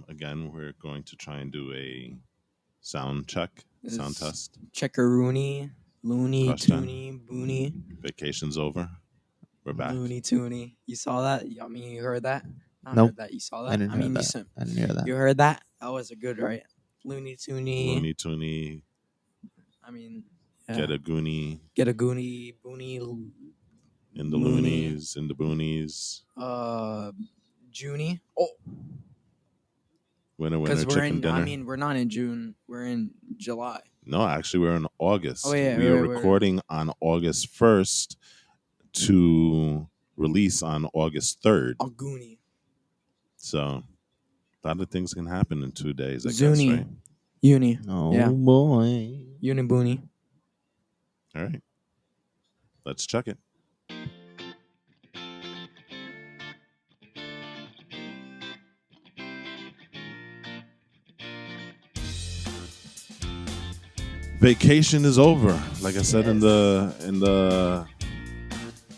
Again, we're going to try and do a sound check, sound test. Checkeroony, Looney, CrossGen. Toony, Boony, Vacation's over. We're back. Looney, Toony. You saw that? I mean, you heard that? Not Nope. heard that. You saw I that? didn't hear mean, that. I didn't hear that. you heard that? That was a good, right? Looney, Toony. Looney Toony, I mean, yeah. get a goonie, Boony, in the Looney. loonies, in the boonies. Junie. Oh, Winner, because we're chicken in. dinner. I mean, we're not in June. We're in July. No, actually, we're in August. Oh, yeah, we are we're- recording on August 1st to release on August 3rd. A Goonie. So, a lot of things can happen in 2 days, I Zuni. guess, right? Uni. Oh Yeah. boy. Uni Boony. All right. Let's check it. Vacation is over. Like I said in the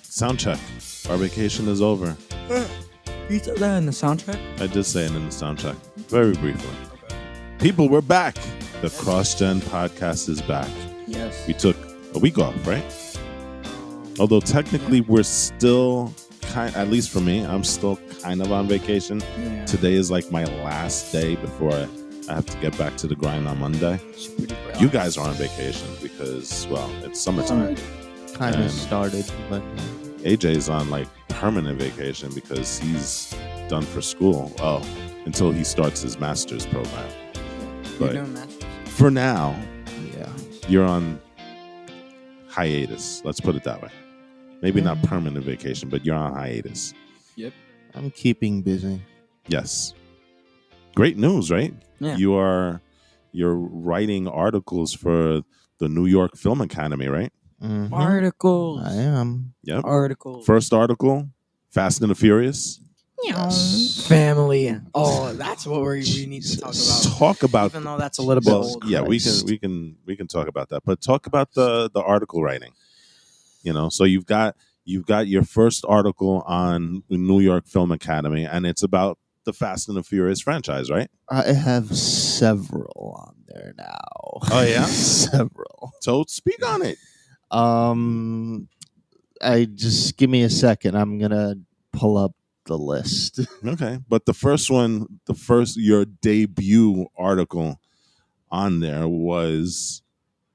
sound check, our vacation is over. You said that in the soundtrack? I did say it in the sound check, very briefly. Okay. People, we're back. The CrossGen podcast is back. Yes. We took a week off, right? Although technically we're still at least for me, I'm still kind of on vacation. Yeah. Today is like my last day before I have to get back to the grind on Monday. You guys are on vacation because, well, it's summertime. Kind And of started, but AJ's on like permanent vacation because he's done for school. Oh, until he starts his master's program. You're But doing masters? for now, yeah. you're on hiatus. Let's put it that way. Maybe not permanent vacation, but you're on hiatus. Yep. I'm keeping busy. Yes. Great news, right? Yeah. You're writing articles for the New York Film Academy, right? Mhm. Articles. I am. Yep. Articles. First article, Fast and the Furious. Yes. Family. Oh, that's what we need to talk about. Talk about Even though that's a little bit well, old. yeah, Christ. we can talk about that. But talk about the article writing. You know, so you've got your first article on the New York Film Academy, and it's about the Fast and the Furious franchise, right? I have several on there now. Oh, yeah? Several. So speak on it. I just give me a second. I'm gonna pull up the list. Okay, but your debut article on there was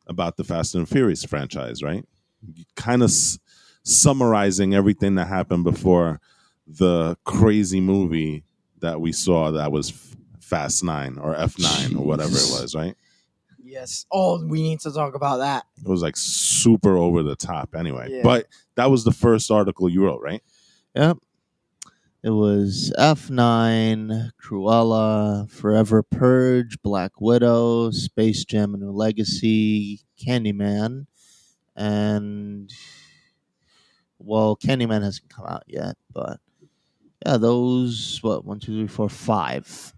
about the Fast and Furious franchise, right? Kind of summarizing everything that happened before the crazy movie that we saw that was Fast 9 or F9 or whatever it was, right? Yes. Oh, we need to talk about that. It was like super over the top anyway. Yeah. But that was the first article you wrote, right? Yep. It was F9, Cruella, Forever Purge, Black Widow, Space Jam: A New Legacy, Candyman, and well, Candyman hasn't come out yet, but yeah, those 1, 2, 3, 4, 5.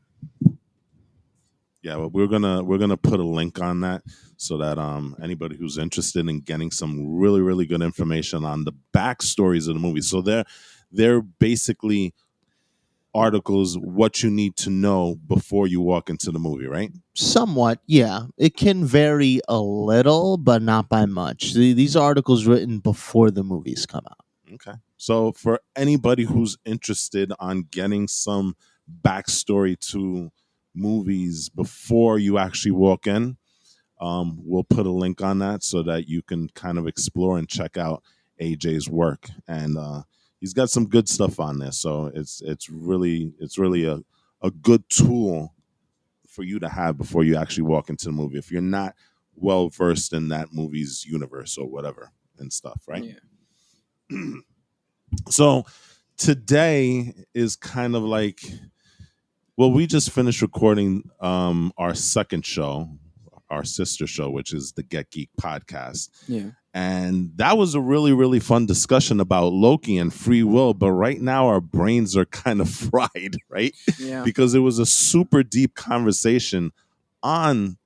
Yeah, well, we're gonna put a link on that so that anybody who's interested in getting some really, really good information on the backstories of the movie. So they're basically articles what you need to know before you walk into the movie, right? Somewhat, yeah. It can vary a little, but not by much. These are articles written before the movies come out. Okay. So for anybody who's interested on getting some backstory to movies before you actually walk in, we'll put a link on that so that you can kind of explore and check out AJ's work. And he's got some good stuff on there. So it's really a good tool for you to have before you actually walk into the movie if you're not well versed in that movie's universe or whatever and stuff, right? Yeah. So today is kind of like, well, we just finished recording our second show, our sister show, which is the Get Geek podcast. Yeah. And that was a really, really fun discussion about Loki and free will. But right now our brains are kind of fried, right? Yeah. Because it was a super deep conversation on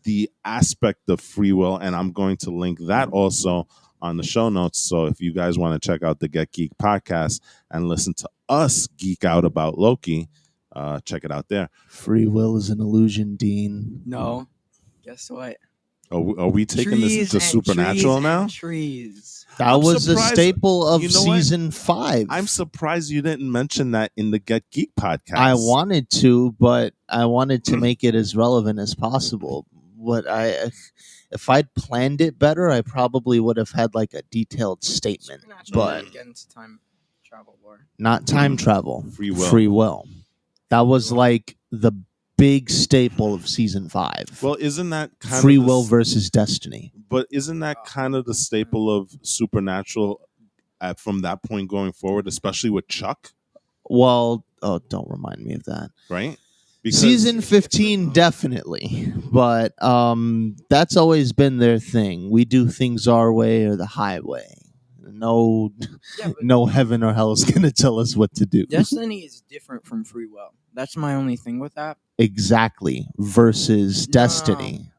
the aspect of free will. And I'm going to link that also on the show notes. So if you guys want to check out the Get Geek podcast and listen to us geek out about Loki, check it out there. Free will is an illusion, Dean. No. Guess what? Are we taking this Trees to and supernatural trees now? and trees. That I'm was a surprised- staple of you know what? season 5. I'm surprised you didn't mention that in the Get Geek podcast. I wanted to, but I wanted to make it as relevant as possible. If I'd planned it better, I probably would have had like a detailed statement. Supernatural But didn't get into time travel lore. not time travel. Free will. Free will. That was like the big staple of season 5. Well, isn't that kind Free of will versus destiny. But isn't that kind of the staple of supernatural from that point going forward, especially with Chuck, Well, don't remind me of that. right? Season 15 definitely, but that's always been their thing. We do things our way or the highway. No, Yeah, but no heaven or hell is going to tell us what to do. destiny is different from free will. That's my only thing with that. Exactly. Versus No. destiny.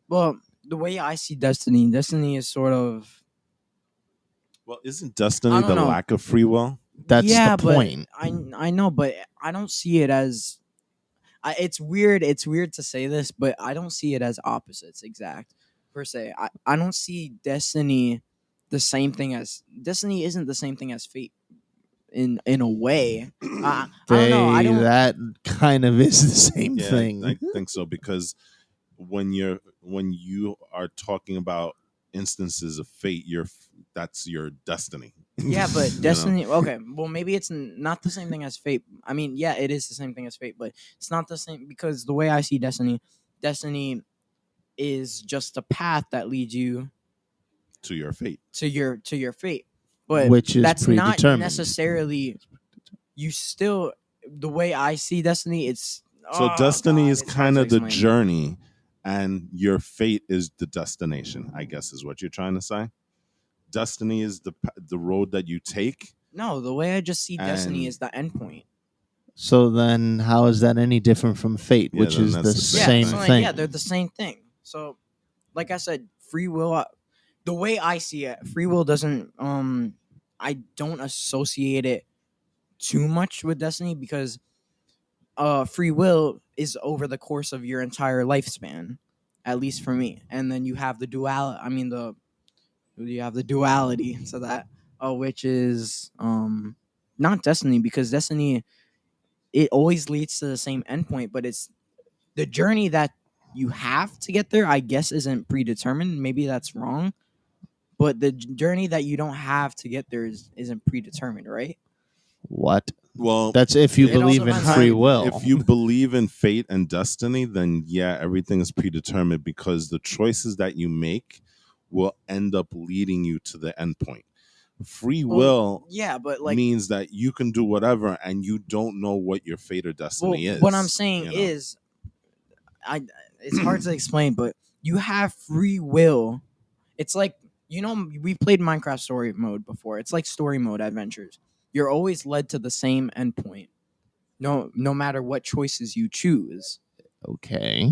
Well, the way I see destiny is sort of Well, isn't I destiny don't the know. lack of free will? That's yeah, the point. But I know, but I don't see it as. It's weird. It's weird to say this, but I don't see it as opposites exact per se. I don't see destiny the same thing as destiny isn't the same thing as fate in a way. I don't know. I don't. That kind of is the same Yeah, thing. I think so, because when you are talking about instances of fate, that's your destiny. Yeah, but You know? destiny. Okay, well, maybe it's not the same thing as fate. I mean, yeah, it is the same thing as fate, but it's not the same because the way I see destiny is just a path that leads you to your fate. to your fate. But Which is that's not predetermined. necessarily. You still the way I see destiny. It's So oh, destiny God, is it's hard kind to of the explain. journey, and your fate is the destination, I guess is what you're trying to say. Destiny is the road that you take. No, the way I just see destiny And- is the end point. So then, how is that any different from fate, Yeah, which then is that's the the same same so, like, thing? yeah, they're the same thing. So, like I said, free will. The way I see it, free will doesn't. I don't associate it too much with destiny because, free will is over the course of your entire lifespan, at least for me. And then you have the dual. I mean you have the duality to that, which is not destiny because destiny it always leads to the same endpoint, but it's the journey that you have to get there, I guess, isn't predetermined. Maybe that's wrong. But the journey that you don't have to get there isn't predetermined, right? What? Well, That's if you It also believe in depends free on- will. If you believe in fate and destiny, then yeah, everything is predetermined because the choices that you make will end up leading you to the end point. Free will Yeah, but like means that you can do whatever and you don't know what your fate or destiny is. what I'm saying you know? is it's hard to explain, but you have free will. It's like we played Minecraft story mode before. It's like story mode adventures. You're always led to the same endpoint. No matter what choices you choose. Okay.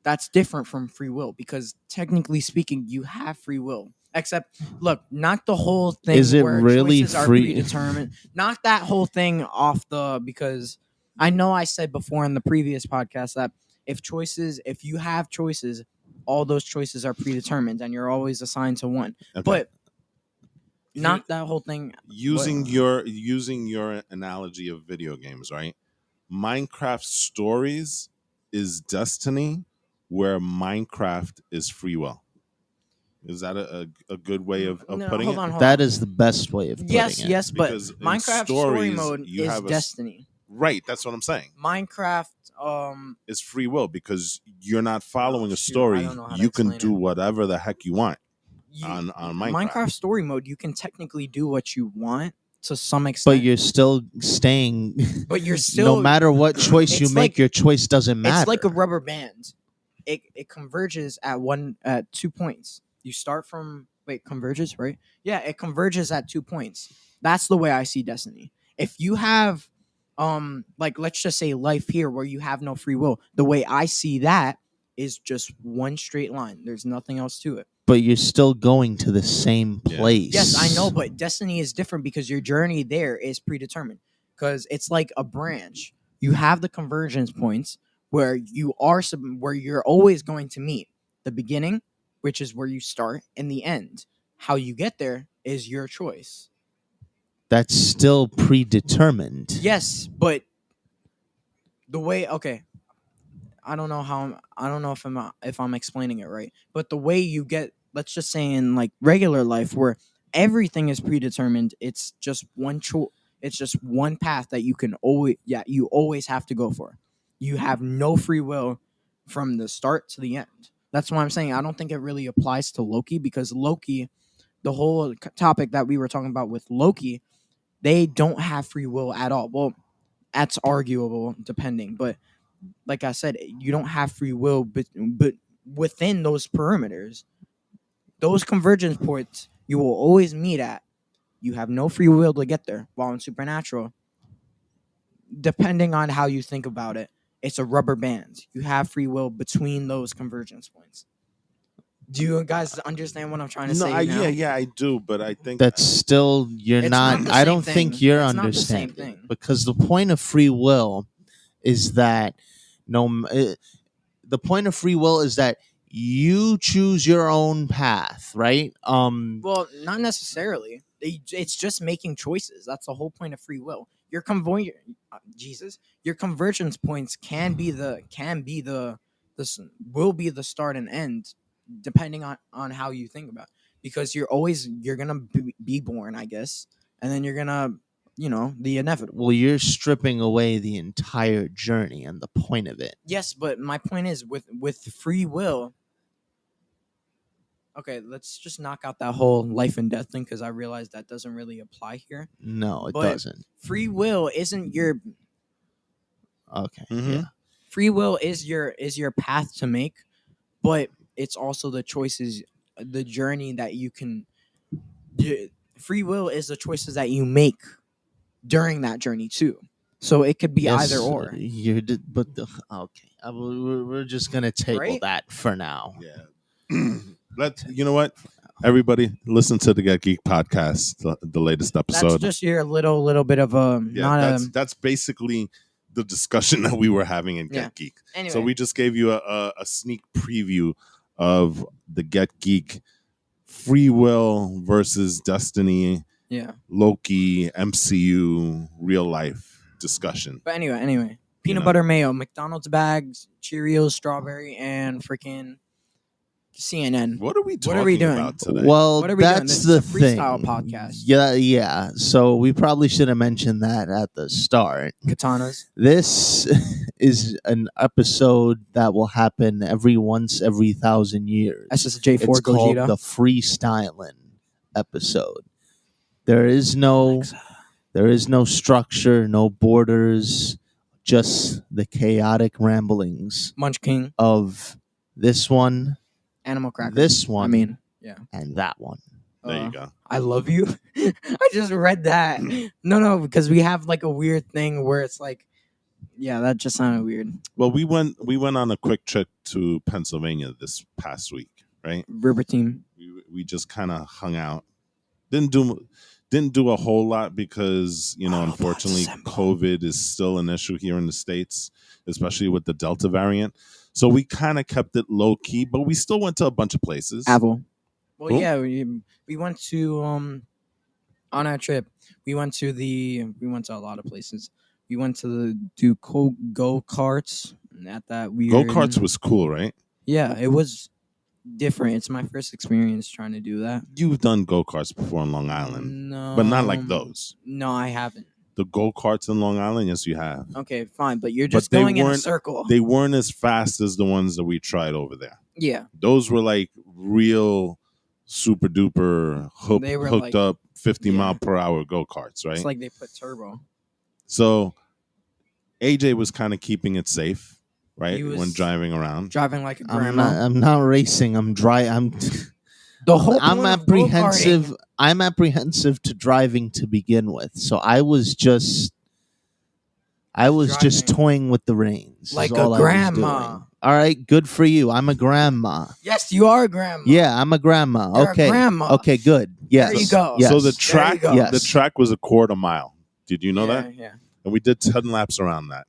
That's different from free will because technically speaking, you have free will. Except, look, not the whole thing. Is it where really choices are free? predetermined? Not that whole thing off because I know I said before in the previous podcast that if you have choices, all those choices are predetermined and you're always assigned to one. Okay. But not that whole thing. using your analogy of video games, right? Minecraft stories is destiny, where Minecraft is free will. Is that a good way of No, putting hold it? on, hold That on. is the best way of putting it. Yes, but Because in Minecraft story stories, mode you is have destiny. Right, that's what I'm saying. Minecraft, It's free will because you're not following a shoot, I story. don't know how to You can explain do it. whatever the heck you want you- on Minecraft. Minecraft story mode, you can technically do what you want to some extent, But you're still staying. but you're still no matter what choice you it's make, like- your choice doesn't matter. It's like a rubber band. It converges at 2 points. You start from converges, right? Yeah, it converges at 2 points. That's the way I see destiny. If you have let's just say life here where you have no free will, the way I see that is just one straight line. There's nothing else to it. But you're still going to the same Yeah. place. Yes, I know, but destiny is different because your journey there is predetermined. because it's like a branch. You have the convergence points where where you're always going to meet the beginning, which is where you start, and the end. How you get there is your choice. That's still predetermined. Yes, but the way I don't know I don't know if I'm explaining it right, but the way you get, let's just say in like regular life where everything is predetermined, it's just it's just one path that you always have to go for. You have no free will from the start to the end. That's why I'm saying I don't think it really applies to Loki, because Loki, the whole topic that we were talking about with Loki, they don't have free will at all. Well, that's arguable depending, but like I said, you don't have free will, but within those perimeters, those convergence points you will always meet at, you have no free will to get there. While in Supernatural, depending on how you think about it, it's a rubber band. You have free will between those convergence points. Do you guys understand what I'm trying to No, say now? yeah, I do, but I think That's still you're It's not. not the I same don't thing. think you're It's not the same understanding thing. because the point of free will is that the point of free will is that you choose your own path, right? Well, not necessarily. It's just making choices. That's the whole point of free will. Your convergence points this will be the start and end, depending on how you think about it. Because you're gonna be born, I guess, and then you're gonna, the inevitable. Well, you're stripping away the entire journey and the point of it. Yes, but my point is with free will. Okay, let's just knock out that whole life and death thing, because I realize that doesn't really apply here. No, it But doesn't. free will isn't your Okay. Mhm. Yeah. free will is your path to make, but it's also the choices, the journey that you can. Free will is the choices that you make during that journey too. So it could be either or, Okay. We're just gonna table Right? that for now. yeah. You know what? Everybody, listen to the Get Geek podcast, the latest That's episode. just your little bit of a Yeah, not that's basically the discussion that we were having in Get Yeah. Geek. Anyway. So we just gave you a sneak preview of the Get Geek free will versus destiny, yeah. Loki, MCU, real life discussion. But anyway, peanut know. butter mayo, McDonald's bags, Cheerios, strawberry, and freaking CNN. What are we talking What are we doing? about today? Well, What are we doing? that's This the is a freestyle thing. podcast. Yeah. So we probably should have mentioned that at the start. Katanas. This is an episode that will happen every 1,000 years. SSJ4 It's called Gogeta. the Freestyling episode. There is no structure, no borders, just the chaotic ramblings Munch King. of this one, Animal Cracker. this one, I mean, yeah. and that one. There you go. I love you. I just read that. No, because we have like a weird thing where it's like, yeah, that just sounded weird. Well, we went on a quick trip to Pennsylvania this past week, right? River Team. We just kind of hung out. Didn't do a whole lot because, unfortunately, COVID is still an issue here in the States, especially with the Delta variant. So we kind of kept it low key, but we still went to a bunch of places. Apple. Well, Cool. yeah, we went to on our trip. We went to a lot of places. We went to do go karts. At that weird Go karts was cool, right? Yeah, it was different. It's my first experience trying to do that. You've done go karts before in Long Island, No, but not like those. No, I haven't. The go karts in Long Island, yes, you have. Okay, fine, but you're just But they going in a weren't- circle. They weren't as fast as the ones that we tried over there. Yeah, Those were like real super duper They were hooked like- up 50 yeah. mile per hour go karts, right? it's like they put turbo. So AJ was kind of keeping it safe, right? He was- When driving around. Driving like a I'm grandma. not racing. I'm dry. The whole I'm point of apprehensive. go-karting- I'm apprehensive to driving to begin with. So I was just Driving. toying with the reins. is Like all a I was grandma. doing. All right, good for you. I'm a grandma. Yes, you are a grandma. Yeah, I'm a grandma. You're a okay. grandma. Okay, good. Yes. There you go. Yes. So the track go. Yes. the track was a quarter mile. Did you know yeah, that? Yeah. and we did 10 laps around that.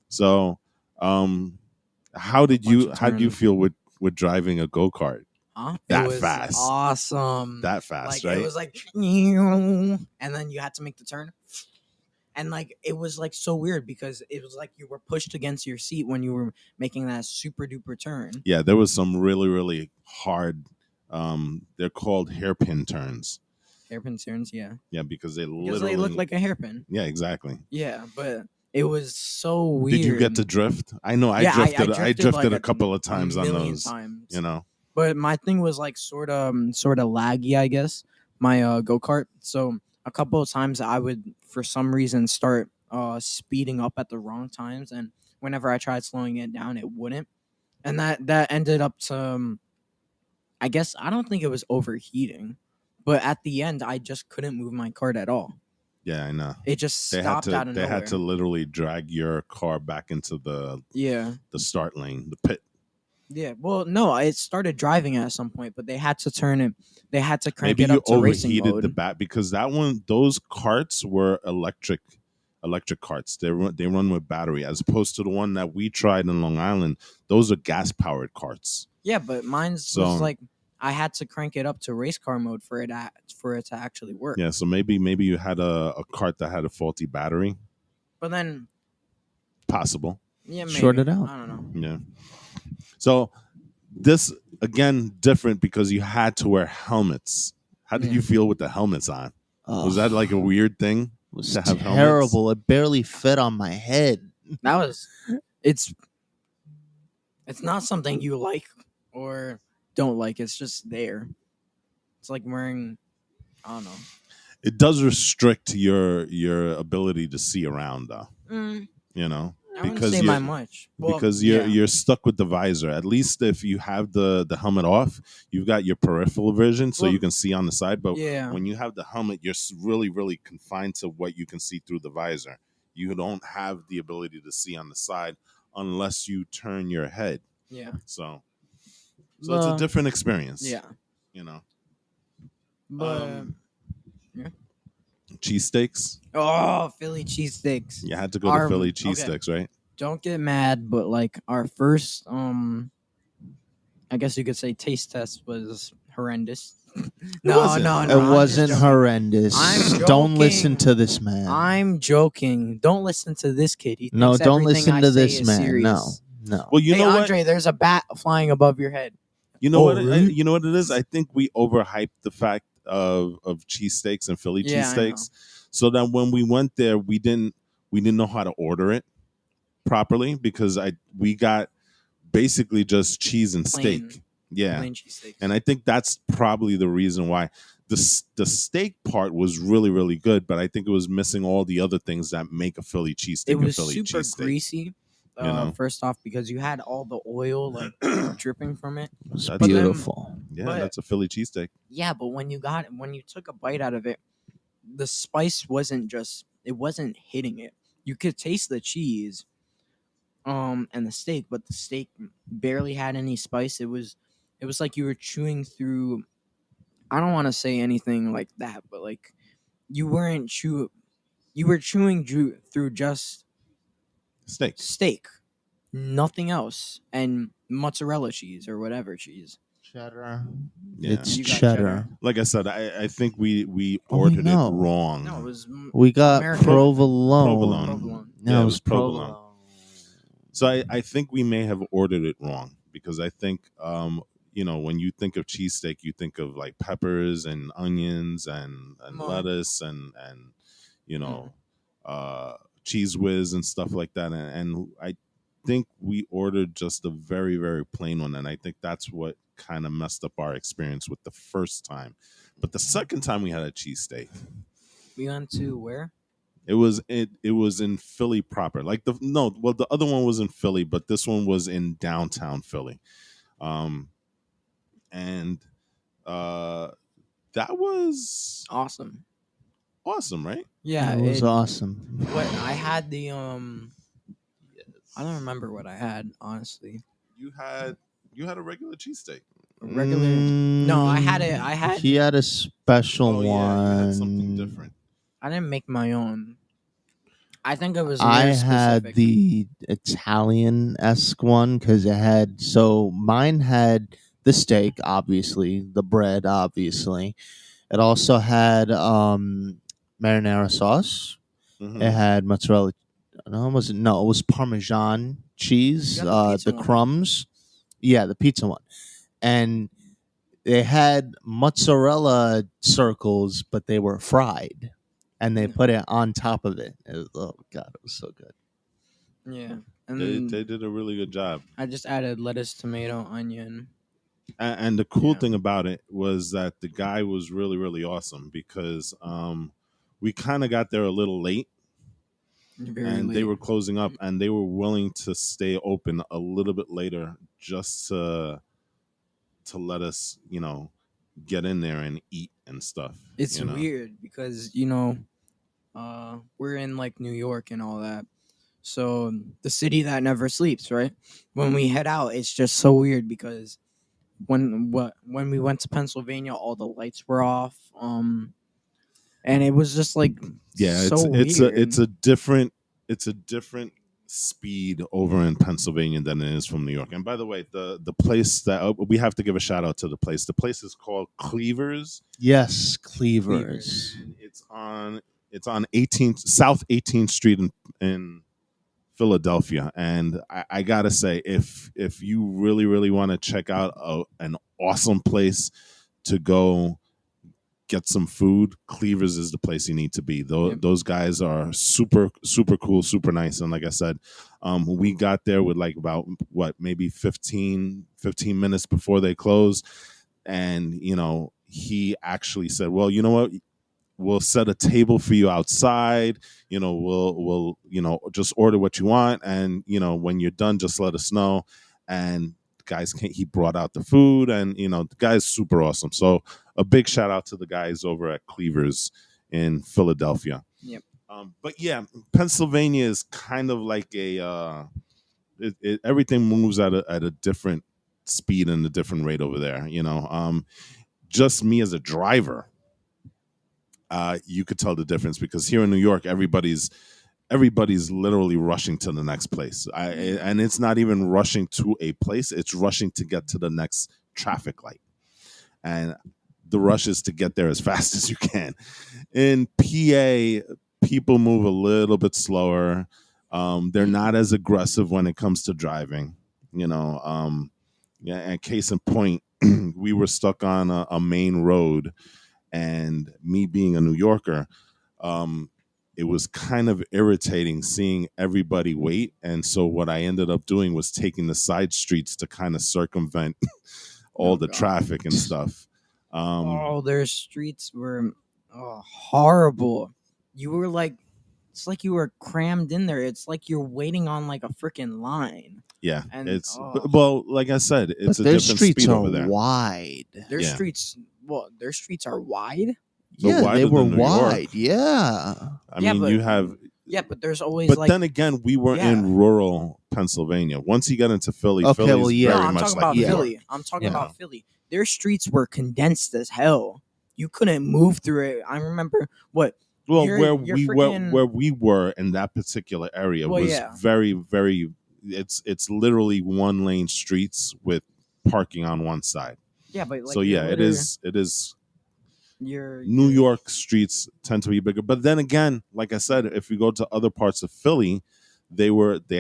So, um, A bunch of how did you turns. feel with driving a go kart Huh? It that was fast? awesome. That fast, Like it right? was like, and then you had to make the turn. And like it was like so weird because it was like you were pushed against your seat when you were making that super duper turn. Yeah, there was some really hard. They're called hairpin turns. Hairpin turns, yeah. Yeah, because they Because they look literally. like a hairpin. Yeah, exactly. Yeah, but it was so weird. Did you get to drift? I know I Yeah, drifted. I drifted like a couple of times on million those. times. You know. But my thing was like sort of laggy, I guess. My go kart. So a couple of times I would, for some reason, start speeding up at the wrong times, and whenever I tried slowing it down, it wouldn't, and that ended up to, I guess I don't think it was overheating, but at the end I just couldn't move my cart at all. Yeah, I know. It just stopped out of They nowhere. had to literally drag your car back into the start lane, the pit. Yeah, well, no, it started driving at some point, but they had to turn it. They had to crank Maybe it you up to racing overheated mode. the bat because those carts were electric carts. They run with battery as opposed to the one that we tried in Long Island. Those are gas powered carts. Yeah, but mine's was like I had to crank it up to race car mode for it to actually work. Yeah, so maybe you had a cart that had a faulty battery. But then Possible. yeah, maybe. Sort it out. I don't know. Yeah. So this again different because you had to wear helmets. How did you feel with the helmets on? Was that like a weird thing? It was to have terrible. It barely fit on my head. That was it's not something you like or don't like. It's just there. It's like wearing, I don't know. It does restrict your ability to see around, though. You know, I wouldn't say by much. Well, because you're stuck with the visor. At least if you have the helmet off, you've got your peripheral vision, so you can see on the side. But when you have the helmet, you're really confined to what you can see through the visor. You don't have the ability to see on the side unless you turn your head. Yeah. So it's a different experience. Yeah. You know. But Cheesesteaks. Oh, Philly cheesesteaks. You had to go to Philly cheesesteaks, right? Don't get mad, but like our first I guess you could say taste test was horrendous. No. It wasn't horrendous. Don't listen to this man. I'm joking. Don't listen to this kid. He No, thinks don't everything listen I to say this is man. serious. No. Well, you hey, know Andre, what? there's a bat flying above your head. You know what? You know what it is? I think we overhyped the fact of cheesesteaks and Philly cheesesteaks, so that when we went there, we didn't know how to order it properly because we got basically just cheese and steak. Yeah, plain cheesesteaks. And I think that's probably the reason why the steak part was really good, but I think it was missing all the other things that make a Philly cheesesteak. It was a Philly super cheesesteak. Greasy. First off, because you had all the oil like dripping from it. It's beautiful. That's a Philly cheesesteak. Yeah, but when you took a bite out of it, the spice wasn't hitting it. You could taste the cheese, and the steak, but the steak barely had any spice. It was like you were chewing through. I don't want to say anything like that, but like you were chewing through just steak, nothing else, and mozzarella cheese or whatever cheese. Cheddar. Yeah. It's cheddar. Like I said, I think we ordered it wrong. No, it was we got American. provolone. No, it was provolone. So I think we may have ordered it wrong because I think when you think of cheesesteak, you think of like peppers and onions and lettuce and cheese whiz and stuff like that. And I think we ordered just a very, very plain one. And I think that's what kind of messed up our experience with the first time. But the second time we had a cheesesteak. We went to where? It was in Philly proper. The other one was in Philly, but this one was in downtown Philly. And that was awesome. Awesome, right? Yeah, it was awesome. What I had the I don't remember what I had, honestly. You had a regular cheesesteak. No, I had it. He had a special one. Yeah, you had something different. I didn't make my own. I think it was I very had specific. the Italian esque one because it had, so mine had the steak, obviously, the bread, obviously. It also had marinara sauce. It Hmm. had mozzarella. No, it wasn't. No, it was Parmesan You cheese. got the pizza The one. crumbs. Yeah, the pizza one, and they had mozzarella circles, but they were fried, and they Yeah. put it on top of it. Oh god, it was so good. Yeah. They And did a really good job. I just added lettuce, tomato, onion. And the cool Yeah. thing about it was that the guy was really really awesome because we kind of got there a little late Very and they late. were closing up and they were willing to stay open a little bit later just to let us get in there and eat and stuff It's you know weird because we're in like New York and all that. So the city that never sleeps, right? When we head out, it's just so weird because when we went to Pennsylvania, all the lights were off. And it was just like yeah so it's weird. a different it's a different speed over in Pennsylvania than it is from New York. And by the way, the place that we have to give a shout out to the place is called Cleavers. Yes, Cleavers. cleavers. And it's on 18th South 18th Street in Philadelphia. And I gotta say, if you really really want to check out an awesome place to go get some food, Cleavers is the place you need to be. Yep. Those guys are super super cool, super nice. And like I said, we got there with like about what, maybe 15 minutes before they closed. And he actually said, well, you know what, we'll set a table for you outside. We'll just order what you want, and when you're done, just let us know. And guys, he brought out the food, and the guy's super awesome. So a big shout out to the guys over at Cleavers in Philadelphia. Yep. But yeah, Pennsylvania is kind of like everything moves at a different speed and a different rate over there. Just me as a driver, you could tell the difference because here in New York, everybody's literally rushing to the next place. And it's not even rushing to a place; it's rushing to get to the next traffic light, and the rush is to get there as fast as you can. In PA, people move a little bit slower. They're not as aggressive when it comes to driving. Yeah, and case in point, we were stuck on a main road, and me being a New Yorker, um, it was kind of irritating seeing everybody wait. And so what I ended up doing was taking the side streets to kind of circumvent all Oh the god. traffic and stuff. Oh, their streets were horrible. You were like, it's like you were crammed in there. It's like you're waiting on like a freaking line. Yeah, And well, like I said, But it's a their different streets speed are over there. wide. their Yeah. streets, their streets are wide. But Yeah, they wider were than New York. wide. Yeah. I Yeah, mean, but you have, yeah, but there's always but like then again, we were yeah. in rural Pennsylvania. Once you get into Philly, Okay, well, Philly's yeah. No, very I'm much talking like about New Yeah. York. Philly. I'm talking Yeah. about Philly. Their streets were condensed as hell. You couldn't move through it. I remember what Well, you're freaking where we were in that particular area well, was yeah. very very. It's literally one lane streets with parking on one side. Yeah, but So like you're yeah, literally it is. New you're York streets tend to be bigger, but then again, like I said, if you go to other parts of Philly, they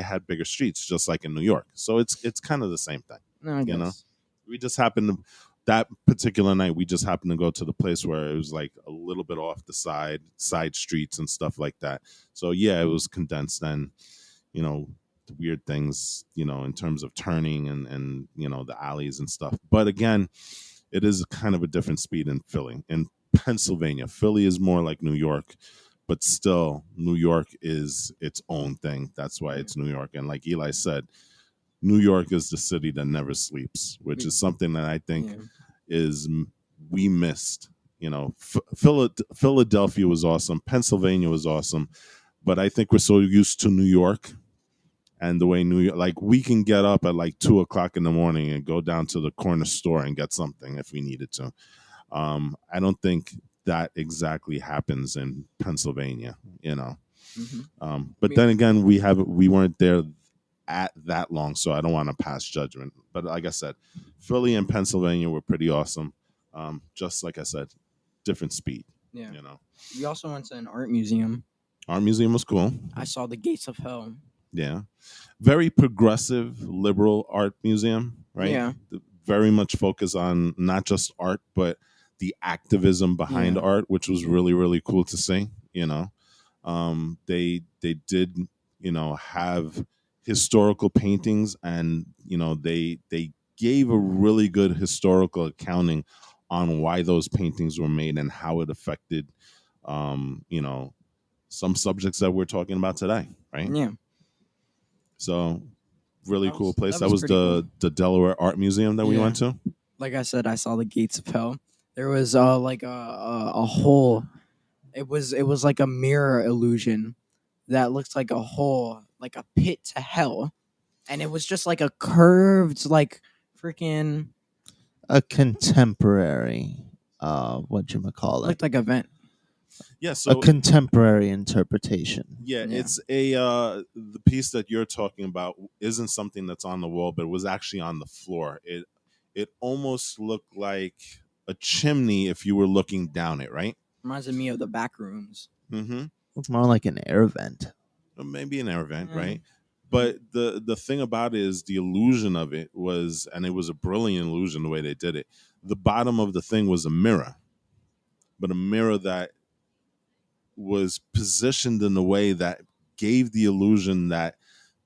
had bigger streets, just like in New York. So it's kind of the same thing, no, I you know. guess. We just happened to that particular night. We just happened to go to the place where it was like a little bit off the side streets and stuff like that. So yeah, it was condensed and you know the weird things in terms of turning and the alleys and stuff. But again, it is kind of a different speed in Philly. In Pennsylvania, Philly is more like New York, but still, New York is its own thing. That's why it's New York. And like Eli said, New York is the city that never sleeps, which is something that I think Yeah. is we missed. Philadelphia was awesome, Pennsylvania was awesome, but I think we're so used to New York and the way New York, like we can get up at like 2 o'clock in the morning and go down to the corner store and get something if we needed to. I don't think that exactly happens in Pennsylvania. Hmm. But then again, we weren't there at that long, so I don't want to pass judgment. But like I said, Philly and Pennsylvania were pretty awesome. Just like I said, different speed. Yeah. You know, We also went to an art museum. our museum was cool. I saw the Gates of Hell. Yeah, very progressive, liberal art museum, right? Yeah. Very much focused on not just art, but the activism behind Yeah. art, which was really, really cool to see. You know, they did, have historical paintings, and they gave a really good historical accounting on why those paintings were made and how it affected, um, you know, some subjects that we're talking about today, right? Yeah. So really cool place. That That was was pretty cool. the Delaware Art Museum that we Yeah. went to. Like I said, I saw the Gates of Hell. There was like a hole. It was like a mirror illusion that looked like a hole, like a pit to hell, and it was just like a curved, like freaking A contemporary, what you call it? looked like a vent. Yeah, A so contemporary interpretation. yeah, Yeah. it's a the piece that you're talking about isn't something that's on the wall, but it was actually on the floor. It almost looked like a chimney if you were looking down it, right? Reminded me of the back rooms. Mm-hmm. Looks more like an air vent. Maybe an air vent, Mm. right? But the thing about it is the illusion of it was, and it was a brilliant illusion the way they did it. The bottom of the thing was a mirror, but a mirror that was positioned in a way that gave the illusion that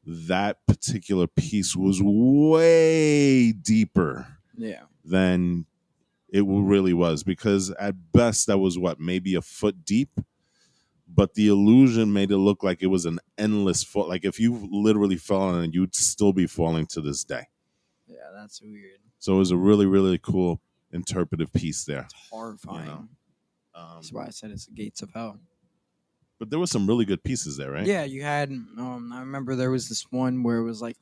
that particular piece was way deeper Yeah. than it really was, because at best that was what, maybe a foot deep, but the illusion made it look like it was an endless fall. Like if you literally fell on it, you'd still be falling to this day. Yeah, that's weird. So it was a really, really cool interpretive piece there. It's horrifying. That's why I said it's the Gates of Hell. But there were some really good pieces there, right? Yeah, you had. I remember there was this one where it was like,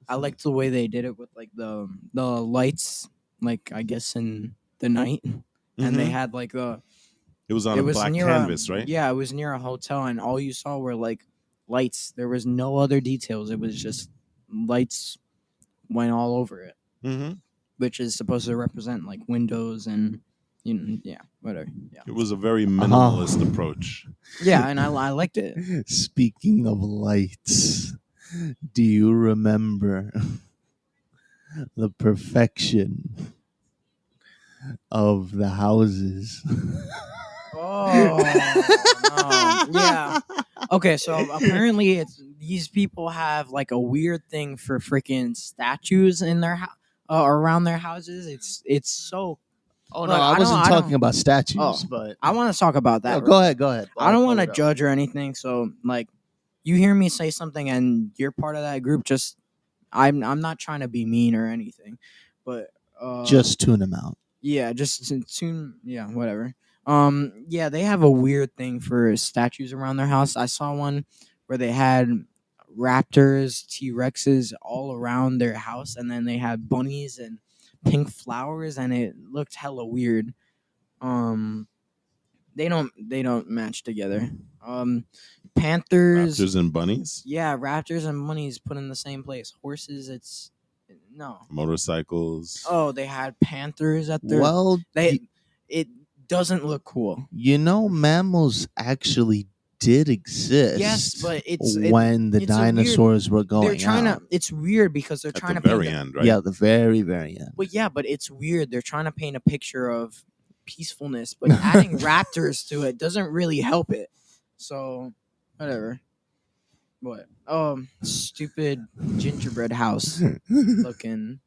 I liked the way they did it with like the lights, like I guess in the night, and they Mhm. had like It was on it a was black near canvas, a right? yeah, it was near a hotel, and all you saw were like lights. There was no other details. It was just lights went all over it, Mm-hmm. which is supposed to represent like windows and yeah, whatever. Yeah, It was a very minimalist approach. yeah, and I liked it. Speaking of lights, do you remember the perfection of the houses? Oh no, yeah. Okay, so apparently it's these people have like a weird thing for freaking statues in their around their houses. It's so. Oh no, Look, I I don't. wasn't I talking don't. about statues, Oh, but I want to talk about that. no, real go quick. ahead, go ahead. I don't want to Plug it up. judge or anything. So like, you hear me say something and you're part of that group. Just I'm not trying to be mean or anything, but Just tune them out. yeah, just to tune. Yeah, whatever. Yeah, they have a weird thing for statues around their house. I saw one where they had raptors, T Rexes all around their house, and then they had bunnies and pink flowers, and it looked hella weird. Um, they don't match together. Panthers, Raptors and bunnies, yeah, raptors and bunnies put in the same place. Horses, it's no. motorcycles. Oh, they had panthers at their. Well, It doesn't look cool. mammals actually did exist. Yes, but when the it's a weird- dinosaurs were going They're trying out. to. It's weird because they're At trying the to paint. very end, right? Yeah, the very, very end. But yeah, but it's weird. They're trying to paint a picture of peacefulness, but adding raptors to it doesn't really help it. So, whatever. What? Stupid gingerbread house looking.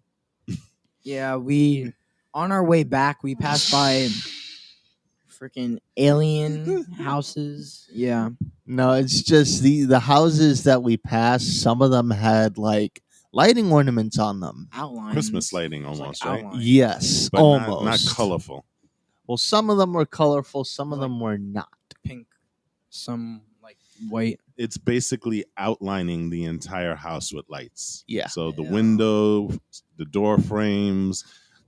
Yeah, we on our way back we passed by freaking alien houses. Yeah. No, it's just the houses that we passed. Some of them had like lighting ornaments on them. Outlines. Christmas lighting It was almost, like right? outlines. Yes, But almost not colorful. Well, some of them were colorful. Some of Like- them were not. Pink, some like white. It's basically outlining the entire house with lights. Yeah. So the Yeah. window, the door frames,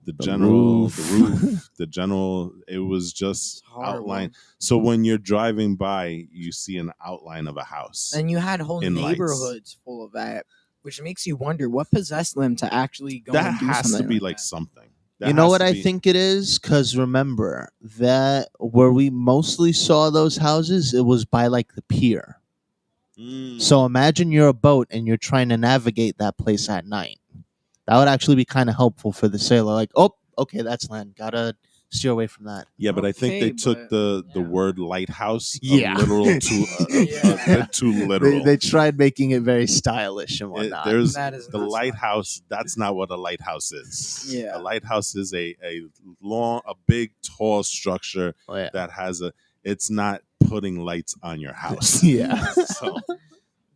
The roof. the roof, the general. It was It's just horrible. outline. So when you're driving by, you see an outline of a house And you had whole in lights. neighborhoods full of that, which makes you wonder what possessed them to actually go That and do has to something be like like that. something. That You know has what to I be. think it is? Because remember that where we mostly saw those houses, it was by like the pier. Mm. So imagine you're a boat and you're trying to navigate that place at night. That would actually be kind of helpful for the sailor. Like, oh, okay, that's land. Gotta steer away from that. Yeah, but I think Okay, they took but the yeah. word lighthouse a Yeah. literal to a Yeah. bit too they, literal. they tried making it very stylish and whatnot. There's That is the not lighthouse. That's not what a lighthouse is. Yeah. A lighthouse is a big, tall structure Oh, yeah. that has a. It's not putting lights on your house. Yeah. So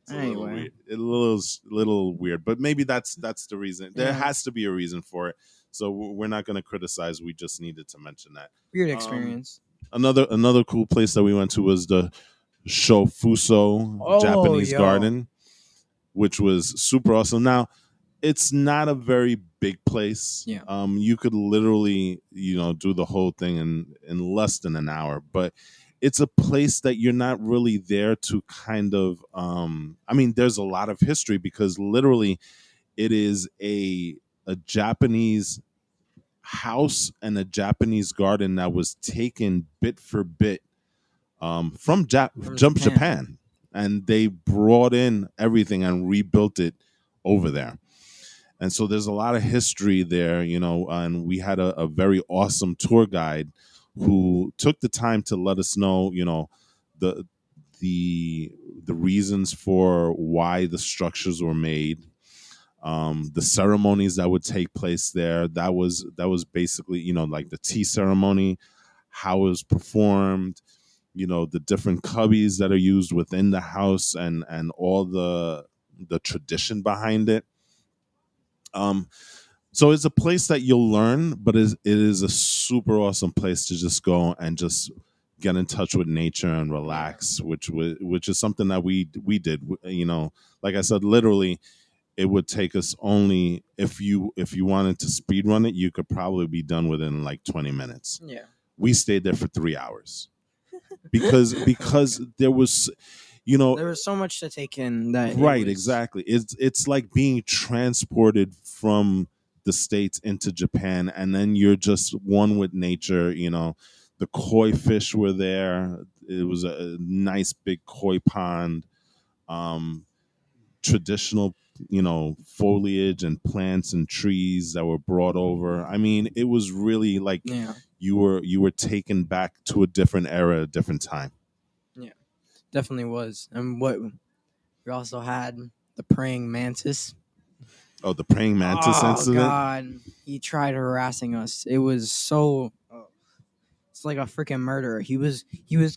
it's a little Anyway. weird. A little weird, but maybe that's the reason. There Yeah. has to be a reason for it. So we're not going to criticize. We just needed to mention that. Weird experience. Another cool place that we went to was the Shofuso Oh, Japanese yo. garden, which was super awesome. Now, it's not a very big place. Yeah. You could literally, do the whole thing in less than an hour, but it's a place that you're not really there to kind of I mean, there's a lot of history because literally it is a Japanese house and a Japanese garden that was taken bit for bit from From Japan, and they brought in everything and rebuilt it over there. And so there's a lot of history there, and we had a very awesome tour guide who took the time to let us know, the the the reasons for why the structures were made, the ceremonies that would take place there. That was basically, like the tea ceremony, how it was performed, the different cubbies that are used within the house, and all the tradition behind it. um so it's a place that you'll learn, but it is a super awesome place to just go and just get in touch with nature and relax, which is something that we did. Like I said, literally it would take us only, if you wanted to speed run it, you could probably be done within like 20 minutes. Yeah. We stayed there for 3 hours because there was, you know There was so much to take in that right, it was, exactly. It's like being transported from the States into Japan, and then you're just one with nature. The koi fish were there. It was a nice big koi pond. um Traditional, foliage and plants and trees that were brought over. I mean, it was really like Yeah. you were taken back to a different era, a different time. Yeah. Definitely was. And what we also had the praying mantis. Oh, the praying mantis Oh incident. God. He tried harassing us. It was so it's like a freaking murderer. He was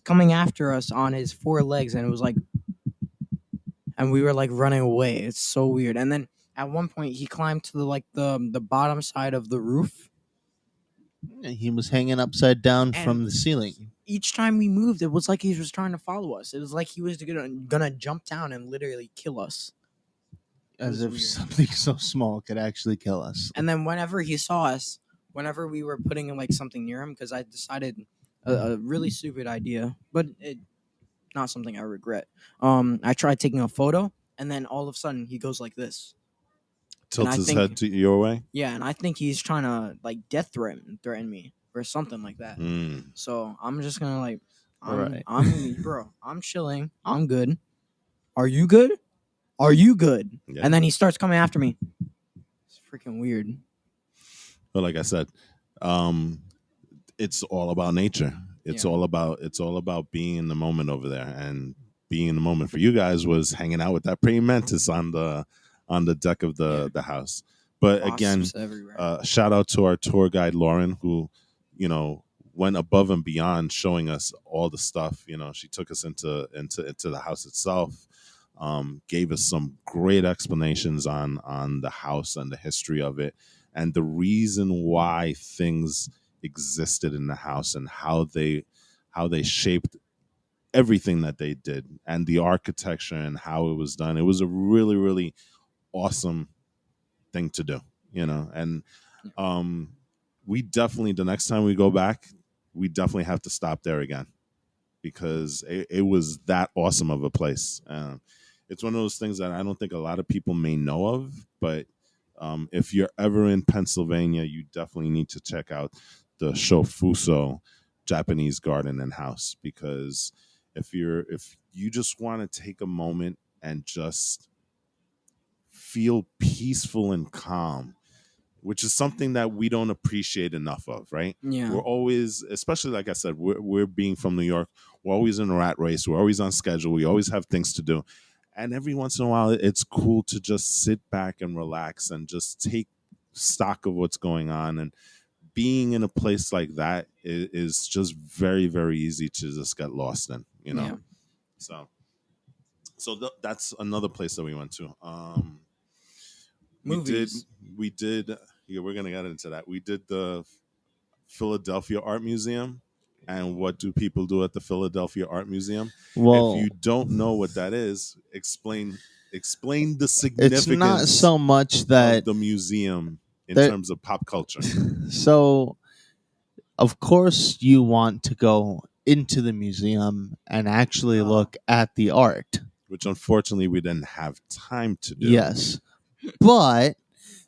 coming after us on his four legs, and it was like, and we were like running away. It's so weird. And then at one point he climbed to the bottom side of the roof. He was hanging upside down from And the ceiling. each time we moved, it was like he was trying to follow us. It was like he was gonna jump down and literally kill us. As was if weird. something so small could actually kill us. And then whenever he saw us, whenever we were putting like something near him, because I decided a really stupid idea, but it not something I regret. I tried taking a photo, and then all of a sudden he goes like this. Tilts I his think- head to your way. Yeah, and I think he's trying to like death threaten me or something like that. Mm. So I'm just gonna like, Right. I'm chilling. I'm good. Are you good? Are you good? Yeah. And then he starts coming after me. It's freaking weird. But like I said, um, it's all about nature. It's Yeah. all about being in the moment over there, and being in the moment for you guys was hanging out with that praying mantis on the deck of the house. But again, Wasps everywhere. shout out to our tour guide Lauren, who went above and beyond, showing us all the stuff. She took us into the house itself, gave us some great explanations on the house and the history of it, and the reason why things existed in the house, and how they shaped everything that they did, and the architecture and how it was done. It was a really, really awesome thing to do, and um we definitely, the next time we go back, we definitely have to stop there again because it was that awesome of a place. It's one of those things that I don't think a lot of people may know of, but if you're ever in Pennsylvania, you definitely need to check out the Shofuso Japanese garden and house, because if you just want to take a moment and just feel peaceful and calm, which is something that we don't appreciate enough of, right? Yeah. We're always, especially like I said, we're being from New York, we're always in a rat race, we're always on schedule, we always have things to do. And every once in a while, it's cool to just sit back and relax and just take stock of what's going on. And being in a place like that is just very, very easy to just get lost in, you know? Yeah. So, that's another place that we went to. We did, Movies. we did, yeah, we're going to get into that. We did the Philadelphia Art Museum. And what do people do at the Philadelphia Art Museum? If Well, you don't know what that is, explain the it's not significance so much of that the museum in there. terms of pop culture, So, of course, you want to go into the museum and actually Oh. look at the art. which unfortunately we didn't have time to do. Yes. But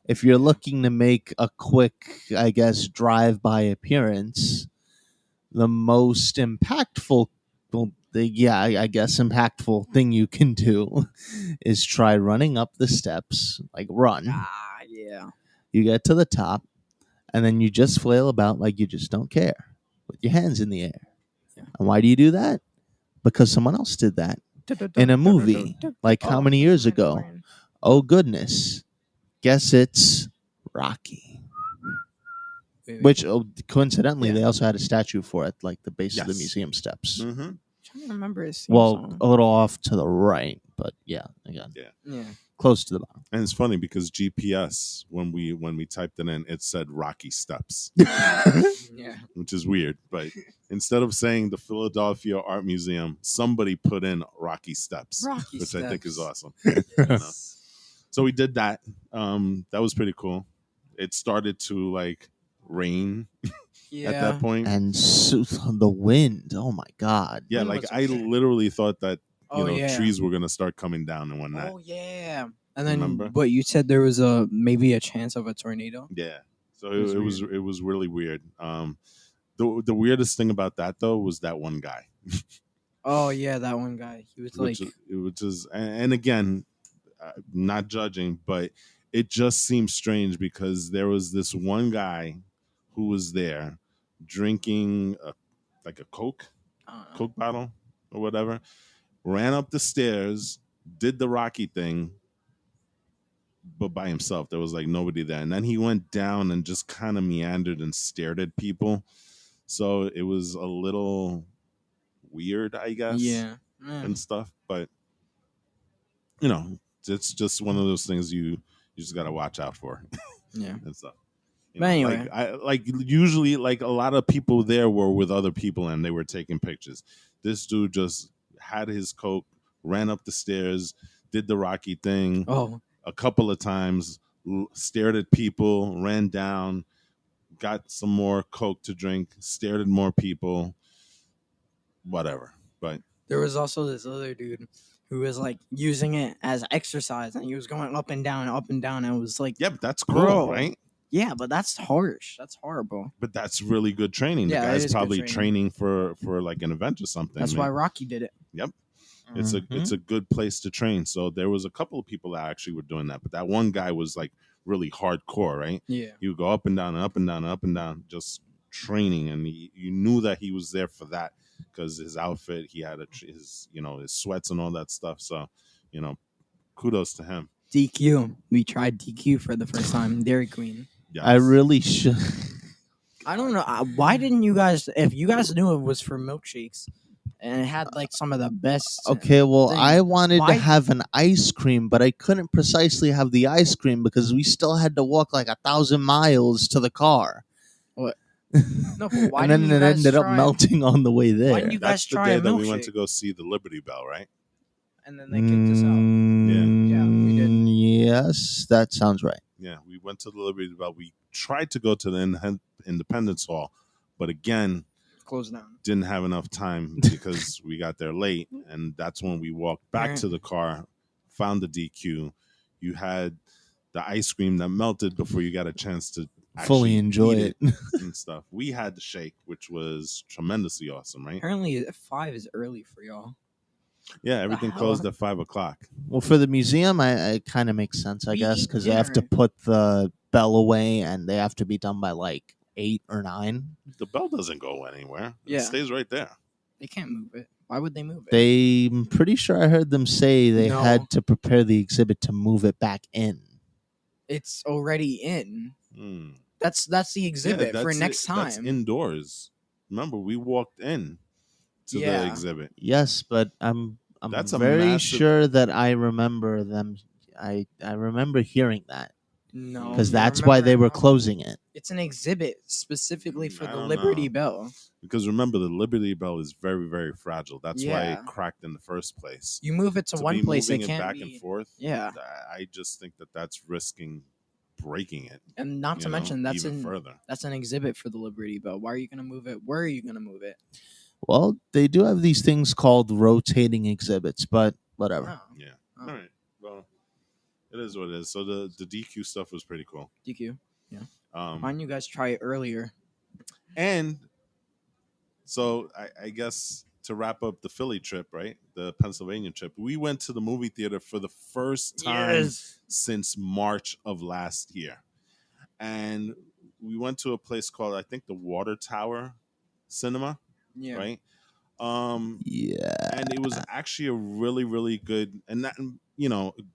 if you're looking to make a quick, I guess, drive-by appearance, the most impactful, well, I guess impactful thing you can do is try running up the steps, like run. Yeah. You get to the top, and then you just flail about like you just don't care with your hands in the air. Yeah. And why do you do that? Because someone else did that in a movie. Like how many years ago? Oh, goodness. Guess it's Rocky. Wait. Which, coincidentally, Yeah. they also had a statue for at like the base of the Yes. museum steps. Mm-hmm. Trying to remember his theme Well, song. a little off to the right, but yeah, again, Yeah. close to the bottom. And it's funny because GPS, when we typed it in, it said Rocky Steps, Yeah. which is weird. But instead of saying the Philadelphia Art Museum, somebody put in Rocky Steps, Rocky which I think is Steps. awesome. Yes. So we did that. That was pretty cool. It started to like rain Yeah. at that point. And the wind. Oh my God. Yeah, Wind like was I okay. literally thought that Oh yeah. trees were gonna start coming down and whatnot. Oh yeah. And then, Remember? but you said there was maybe a chance of a tornado. Yeah. So It was it was really weird. The weirdest thing about that though was that one guy, Oh yeah, that one guy. He was like, which is, and again, not judging, but it just seems strange because there was this one guy who was there drinking like a Coke bottle or whatever, ran up the stairs, did the Rocky thing, but by himself. There was like nobody there. And then he went down and just kind of meandered and stared at people. So it was a little weird, I guess, yeah. and stuff. But it's just one of those things you just gotta watch out for Yeah. and stuff. But anyway. like usually like a lot of people there were with other people and they were taking pictures. This dude just had his Coke, ran up the stairs, did the Rocky thing Oh. a couple of times, stared at people, ran down, got some more Coke to drink, stared at more people, whatever. But There was also this other dude who was like using it as exercise, and he was going up and down, up and down. And it was like, yeah, but that's cool, Bro. right? yeah, but that's harsh. That's horrible. But that's really good training. Yeah, The it guy's is good probably training. training for like an event or something. That's man. why Rocky did it. Yep. It's a good place to train. So there was a couple of people that actually were doing that, but that one guy was like really hardcore, right? Yeah. He would go up and down and up and down and up and down, just training, and you knew that he was there for that because his outfit, he had his his sweats and all that stuff. So kudos to him. DQ. We tried DQ for the first time. Dairy Queen. Yes. I really should. I don't know. Why didn't you guys? If you guys knew it was for milkshakes, and it had like some of the best. Okay, well, things, I wanted why- to have an ice cream, but I couldn't precisely have the ice cream because we still had to walk like 1,000 miles to the car. What? No, but why and then didn't you it guys ended up try- melting on the way there. Why didn't you guys That's the try day a that we went milkshake? to go see the Liberty Bell, right? And then they kicked us out. Yeah, we did. Yes, that sounds right. Yeah, we went to the Liberty Bell. We tried to go to the Independence Hall. But again, Close down. didn't have enough time because we got there late, and that's when we walked back Right. to the car, found the DQ. You had the ice cream that melted before you got a chance to Fully actually enjoy eat it. and stuff. We had the shake, which was tremendously awesome, right? Apparently 5 is early for y'all. Yeah, everything hell? closed at 5 o'clock. Well, for the museum, it kind of makes sense, I We guess, eat because they have to dinner. put the bell away, and they have to be done by like 8 or 9. The bell doesn't go anywhere. It Yeah. stays right there. They can't move it. Why would they move it? I'm pretty sure I heard them say they No. had to prepare the exhibit to move it back in. It's already in. Hmm. That's the exhibit for that's next time. That's indoors. Remember, we walked in to the Yeah. exhibit. Yes, but I'm That's a very massive- sure that I remember them. I remember hearing that No, because you that's remember why they it were wrong. closing it. It's an exhibit specifically for I the don't Liberty know. Bell. Because remember, the Liberty Bell is very, very fragile. That's why Yeah. it cracked in the first place. You move it to one be place, it moving can't back be. and forth. Yeah, I just think that that's risking breaking it. and not to mention that's even further. an exhibit for the Liberty Bell. Why are you gonna move it? Where are you gonna move it? Well, they do have these things called rotating exhibits, but whatever. Oh, Yeah. Oh. All right. Well, it is what it is. So the DQ stuff was pretty cool. DQ. Um, Why didn't you guys try it earlier? and so I guess to wrap up the Philly trip, right? The Pennsylvania trip, we went to the movie theater for the first time since March of last year. And we went to a place called, I think, the Water Tower Cinema, Yeah. right? Yeah. And it was actually a really, really good, and that,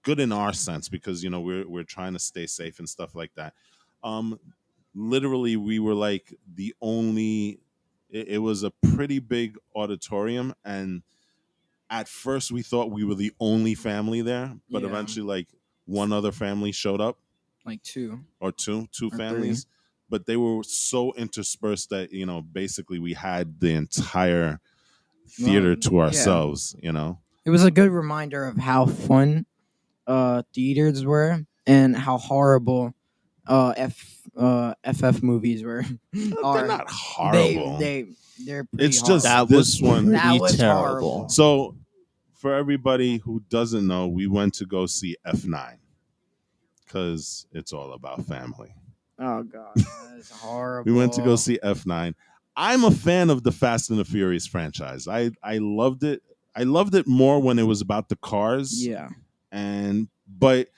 good in our sense because we're trying to stay safe and stuff like that. Literally, we were like the only. It was a pretty big auditorium, and at first we thought we were the only family there, but Yeah. eventually, like one other family showed up, Like 2 or two Or families, but they were so interspersed that basically we had the entire theater to yeah. ourselves. It was a good reminder of how fun theaters were and how horrible FF movies were. They're not horrible. They're pretty It's just horrible. That this was one. pretty That was terrible. horrible. So, for everybody who doesn't know, we went to go see F9 because it's all about family. Oh god, that is horrible. We went to go see F9. I'm a fan of the Fast and the Furious franchise. I loved it. I loved it more when it was about the cars. Yeah. But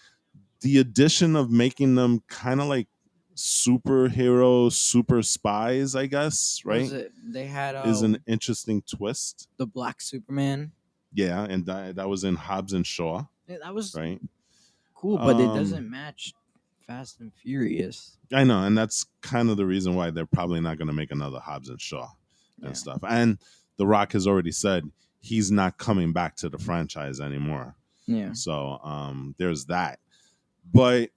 the addition of making them kind of like superheroes, super spies, I guess, What right? was it? They had Is an interesting twist. the Black Superman. Yeah, and that was in Hobbs and Shaw, Yeah, that was right? cool, but it doesn't match Fast and Furious. I know, and that's kind of the reason why they're probably not going to make another Hobbs and Shaw and Yeah. stuff. And The Rock has already said he's not coming back to the franchise anymore. Yeah. So there's that. But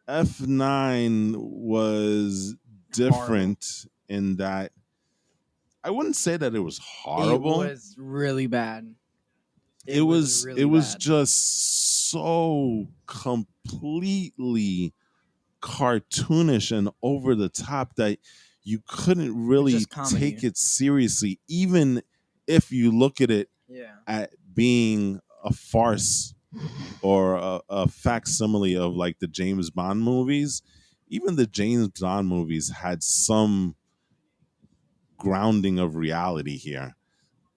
F9 was different in that I wouldn't say that it was horrible. It was really bad. It was really bad. just so completely cartoonish and over the top that you couldn't really just comedy. take it seriously, even if you look at it at being a farce or a facsimile of like the James Bond movies. Even the James Bond movies had some grounding of reality here.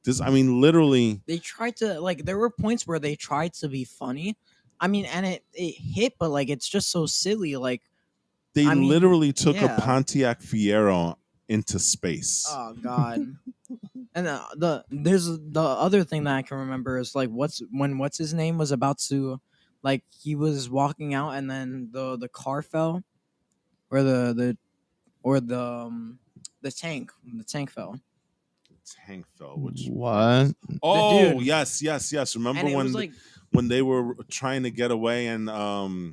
Literally, They tried to there were points where they tried to be funny. I mean, and it hit, but it's just so silly. They literally took yeah. a Pontiac Fiero into space. Oh God. And there's the other thing that I can remember is what's his name was about to he was walking out and then the car fell, or the tank fell. Tank fell, which What? Oh, dude. yes. Remember And it when was when they were trying to get away and oh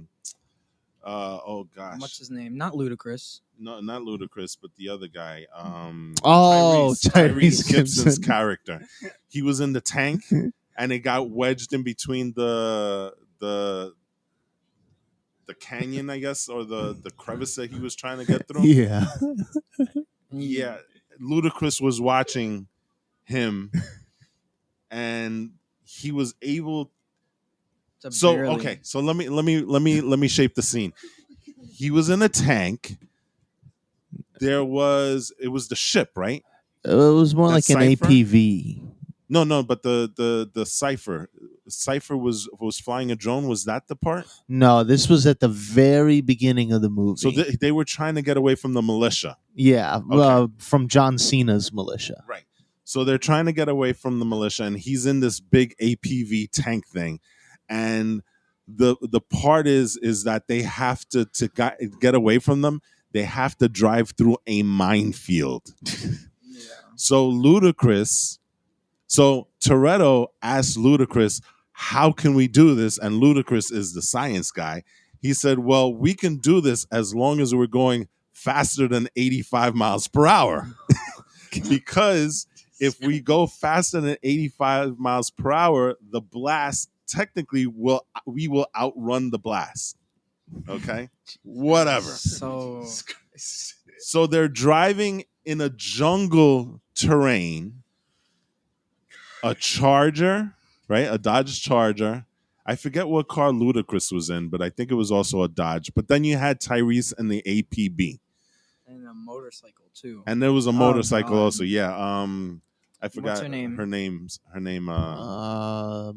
gosh, what's his name? Not Ludacris. No, not Ludacris, but the other guy. Tyrese Gibson's Gibson. character. He was in the tank, and it got wedged in between the the canyon, I guess, or the crevice that he was trying to get through. Yeah. Yeah, Ludacris was watching him, and he was able. So okay, so let me shape the scene. He was in a tank. It was the ship, right? It was more That like an Cypher? APV. No, but the Cipher was flying a drone. Was that the part? No, this was at the very beginning of the movie. So they were trying to get away from the militia. Yeah, Okay. from John Cena's militia. Right. So they're trying to get away from the militia, and he's in this big APV tank thing, and the part is that they have to get away from them. They have to drive through a minefield. Yeah. So Toretto asked Ludacris, "How can we do this?" And Ludacris is the science guy. He said, "Well, we can do this as long as we're going faster than 85 miles per hour." Because if we go faster than 85 miles per hour, the blast technically we will outrun the blast. Okay? Whatever. So they're driving in a jungle terrain, a Charger, right? A Dodge Charger. I forget what car Ludacris was in, but I think it was also a Dodge. But then you had Tyrese and the APB. And a motorcycle too. And there was a motorcycle God. also. Yeah. I forgot What's her name? Her name.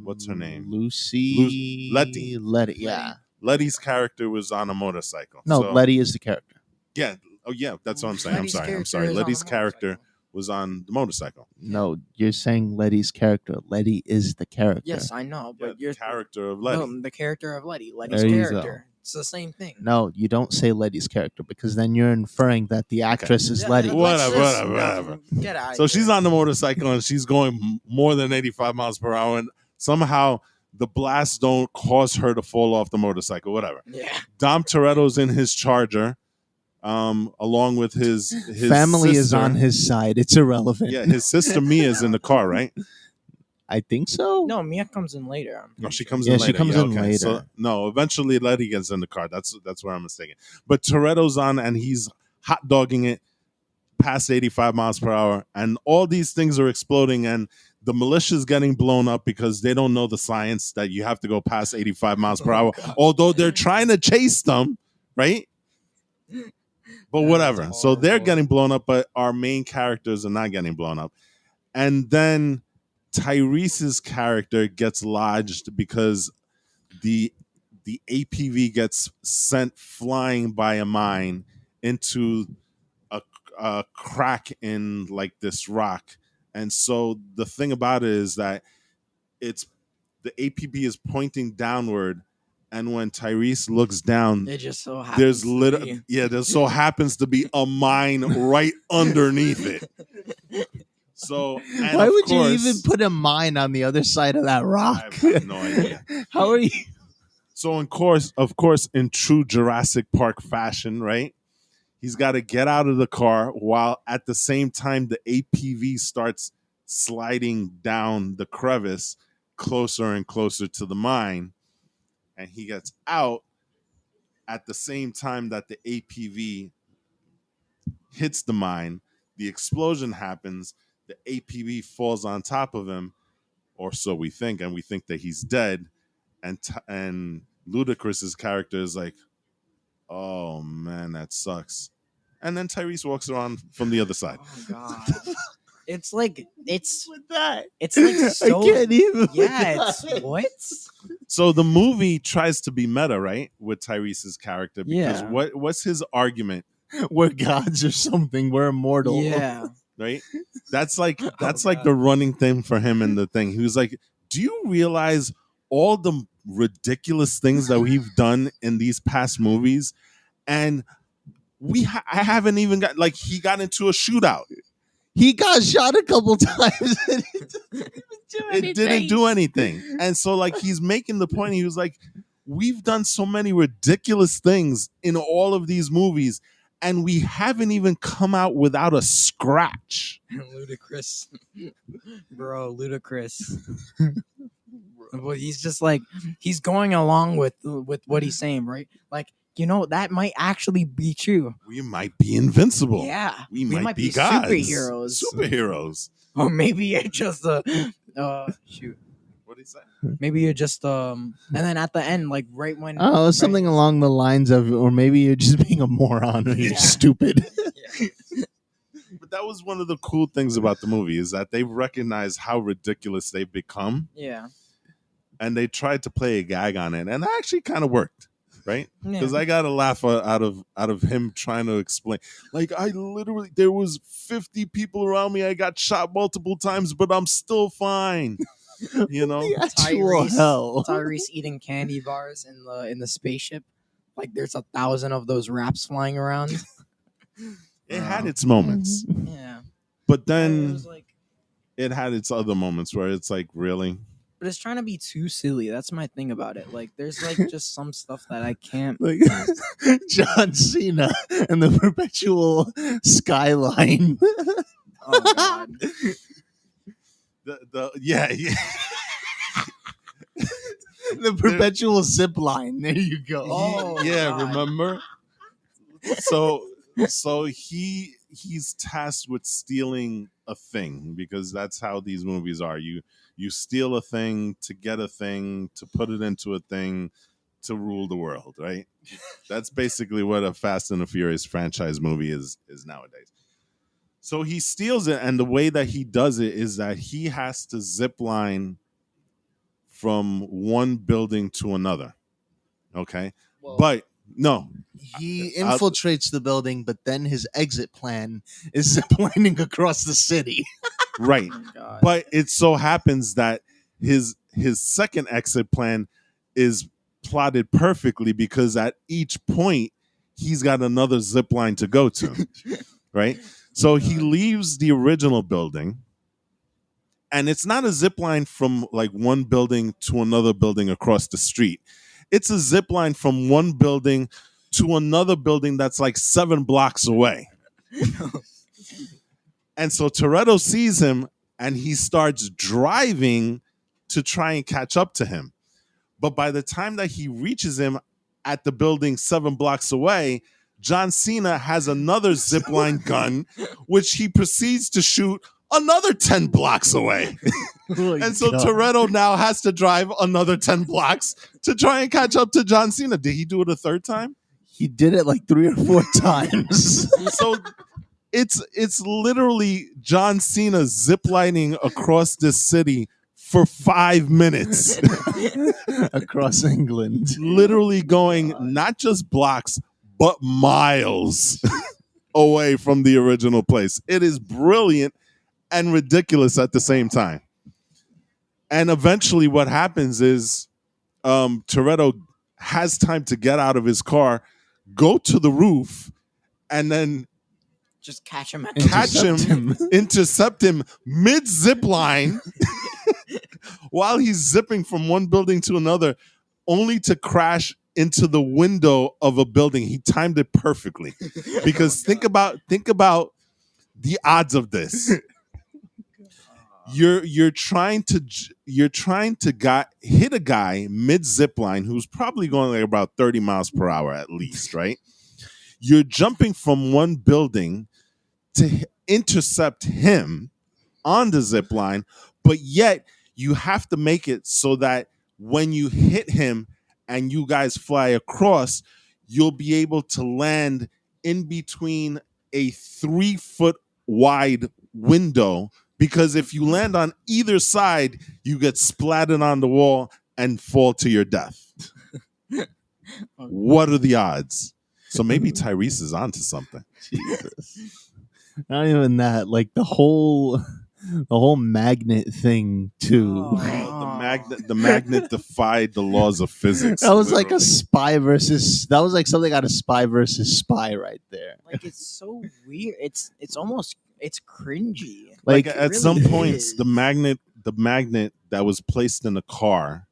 What's her name? Lucy. Letty. Yeah. Letty's character was on a motorcycle. No, So, Letty is the character. Yeah. Oh, yeah. That's what I'm saying. Letty's I'm sorry. character is on Letty's the character motorcycle. was on the motorcycle. No, you're saying Letty's character. Letty is the character. Yes, I know, Yeah, but the character of Letty. No, the character of Letty. Letty's There you go. character. It's the same thing. No, you don't say Letty's character because then you're inferring that the actress is Yeah, Letty. Whatever. Get out. So she's on the motorcycle and she's going more than 85 miles per hour, and somehow the blasts don't cause her to fall off the motorcycle. Whatever. Yeah. Dom Toretto's in his Charger, along with his Family is sister. on his side. It's irrelevant. Yeah, his sister Mia's in the car, right? I think so. No, Mia comes in later. No, she comes Yeah, in she later. comes Yeah, in okay. later. So no, eventually Letty gets in the car. That's where I'm mistaken. But Toretto's on and he's hot dogging it past 85 miles per hour, and all these things are exploding, and the militia's getting blown up because they don't know the science that you have to go past 85 miles per hour. God. Although they're trying to chase them, right? But whatever. So they're horrible. getting blown up, but our main characters are not getting blown up. And then Tyrese's character gets lodged because the APV gets sent flying by a mine into a crack in like this rock. And so the thing about it is that it's the APB is pointing downward, and when Tyrese looks down, It just so happens. there's to be. there so happens to be a mine right underneath it. So and Why of would you course- even put a mine on the other side of that I rock? have no idea. How are you? So of course, in true Jurassic Park fashion, right? He's got to get out of the car while at the same time the APV starts sliding down the crevice closer and closer to the mine. And he gets out at the same time that the APV hits the mine. The explosion happens. The APV falls on top of him, or so we think, and we think that he's dead. And Ludacris's character is like, "Oh man, that sucks." And then Tyrese walks around from the other side. Oh God. It's like it's With that, it's like so I can't even. yeah. with It's that. what? So the movie tries to be meta, right, with Tyrese's character, because Yeah. what's his argument, We're gods or something. We're immortal. Yeah. right? That's like Oh, like God. the running thing for him in the thing. He was like, "Do you realize all the ridiculous things that we've done in these past movies?" And I haven't even got like he got into a shootout. He got shot a couple times. And It didn't do anything. And so like he's making the point. He was like, "We've done so many ridiculous things in all of these movies, and we haven't even come out without a scratch." Ludicrous. Bro, ludicrous. Well, he's just like he's going along with what he's saying, right? Like, that might actually be true. We might be invincible. Yeah, We might be gods. Superheroes. Or maybe you're just shoot. What did he say? Maybe you're just and then at the end, like right when Oh, something along the lines of, or maybe you're just being a moron or you're Yeah. stupid. But that was one of the cool things about the movie is that they recognized how ridiculous they've become, Yeah. and they tried to play a gag on it, and it actually kind of worked, right? Yeah. Because I got a laugh out of him trying to explain. Like, I literally, there was 50 people around me. I got shot multiple times, but I'm still fine. You know, The actual hell. Tyrese eating candy bars in the spaceship. Like there's 1,000 of those wraps flying around. it had its moments, Yeah. but It then was like, it had its other moments where it's like, really? but it's trying to be too silly. That's my thing about it. Like there's like just some stuff that I can't. Like John Cena and the perpetual skyline. Oh God. Yeah. The perpetual zip line. There you go. Oh, yeah, God. remember? So he's tasked with stealing a thing, because that's how these movies are. You steal a thing to get a thing to put it into a thing to rule the world, right? That's basically what a Fast and the Furious franchise movie is nowadays. So he steals it, and the way that he does it is that he has to zip line from one building to another. Okay? But no, He infiltrates the building, but then his exit plan is ziplining across the city. right. Oh, God. But it so happens that his second exit plan is plotted perfectly, because at each point he's got another zip line to go to. Right? So he leaves the original building, and it's not a zip line from like one building to another building across the street. It's a zip line from one building to another building that's like 7 blocks away. And so Toretto sees him, and he starts driving to try and catch up to him. But by the time that he reaches him at the building 7 blocks away, John Cena has another zipline gun, which he proceeds to shoot another 10 blocks away. And so Toretto now has to drive another 10 blocks to try and catch up to John Cena. Did he do it a third time? He did it like 3 or 4 times. So it's literally John Cena ziplining across this city for 5 minutes. Across England. Literally going not just blocks, but miles away from the original place. It is brilliant and ridiculous at the same time. And eventually what happens is Toretto has time to get out of his car, go to the roof, and then Just catch him. intercept him mid-zip line while he's zipping from one building to another, only to crash into the window of a building. He timed it perfectly. Because think about the odds of this. You're trying to hit a guy mid zip line who's probably going like about 30 miles per hour at least, right? You're jumping from one building to intercept him on the zip line, but yet you have to make it so that when you hit him and you guys fly across, you'll be able to land in between a 3-foot wide window, because if you land on either side, you get splattered on the wall and fall to your death. What are the odds? So maybe Tyrese is onto something. Jesus. Not even that. Like the whole magnet thing too. Oh. The magnet defied the laws of physics. That was like a literally. spy versus. That was like something out of Spy versus Spy right there. Like it's so weird. It's almost cringy. Like Like, at it some really points, is. the magnet that was placed in the car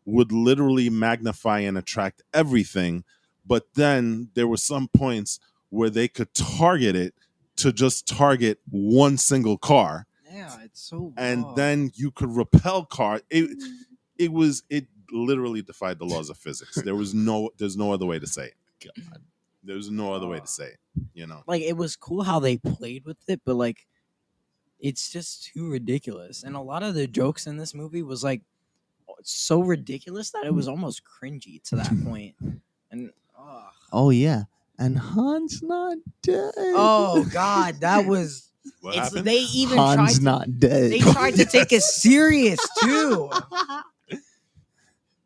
would literally magnify and attract everything. But then there were some points where they could target it to just target one single car. Yeah, it's so. And then you could repel car. it literally defied the laws of physics. There's no other way to say it. God. There's no other way to say it. You know. Like it was cool how they played with it, but like it's just too ridiculous. And a lot of the jokes in this movie was like so ridiculous that it was almost cringy to that point. And Oh yeah, and Han's not dead. oh god, that was What happened? they even Han's tried not dead. they tried to take it serious too.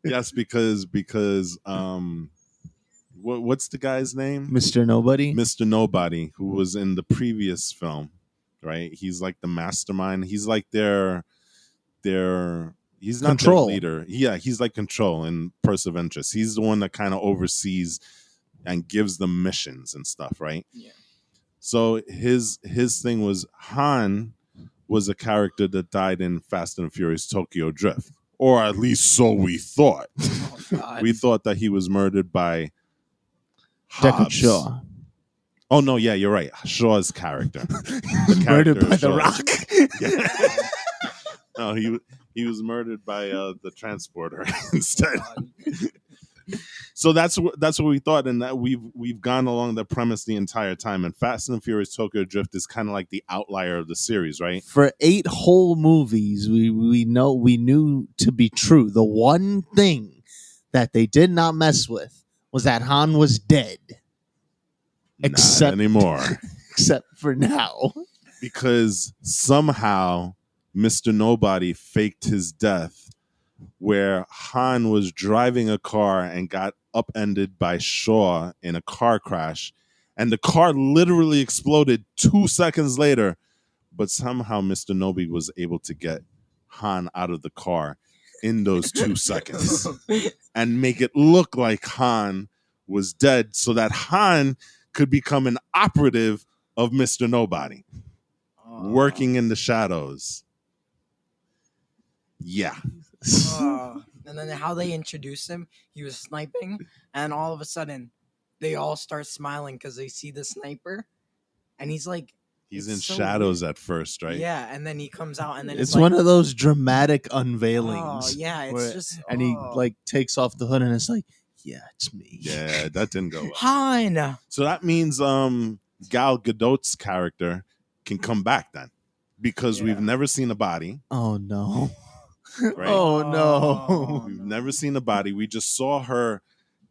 Yes, because what's the guy's name? Mr. Nobody. Mr. Nobody, who was in the previous film, right? He's like the mastermind. He's like their he's not Control. their leader. Yeah, he's like control and purse of interest. He's the one that kind of oversees and gives them missions and stuff, right? Yeah. So his thing was Han was a character that died in Fast and Furious Tokyo Drift. Or at least so we thought. Oh, God. We thought that he was murdered by Deckard Hobbs. Shaw. Oh no, yeah, you're right. Shaw's character. Murdered by the Shaw. Rock. Yeah. No, he was murdered by the transporter instead. So that's what we thought, and that we've gone along the premise the entire time. And Fast and Furious Tokyo Drift is kind of like the outlier of the series, right? For 8 whole movies, we knew to be true. The one thing that they did not mess with was that Han was dead. Not anymore. Except for now. Because somehow Mr. Nobody faked his death, where Han was driving a car and got upended by Shaw in a car crash, and the car literally exploded 2 seconds later, but somehow Mr. Nobody was able to get Han out of the car in those 2 seconds and make it look like Han was dead so that Han could become an operative of Mr. Nobody, working in the shadows. Yeah. And then how they introduced him, he was sniping, and all of a sudden, they all start smiling because they see the sniper, and he's like, He's it's in so shadows weird. at first, right? Yeah, and then he comes out, and then It's like, one of those dramatic oh unveilings. yeah, it's where- just and he like takes off the hood and it's like, yeah, it's me. Yeah, that didn't go well. Han. So that means Gal Gadot's character can come back then, because Yeah. we've never seen a body, Oh no. right? Oh no. We've never seen a body. We just saw her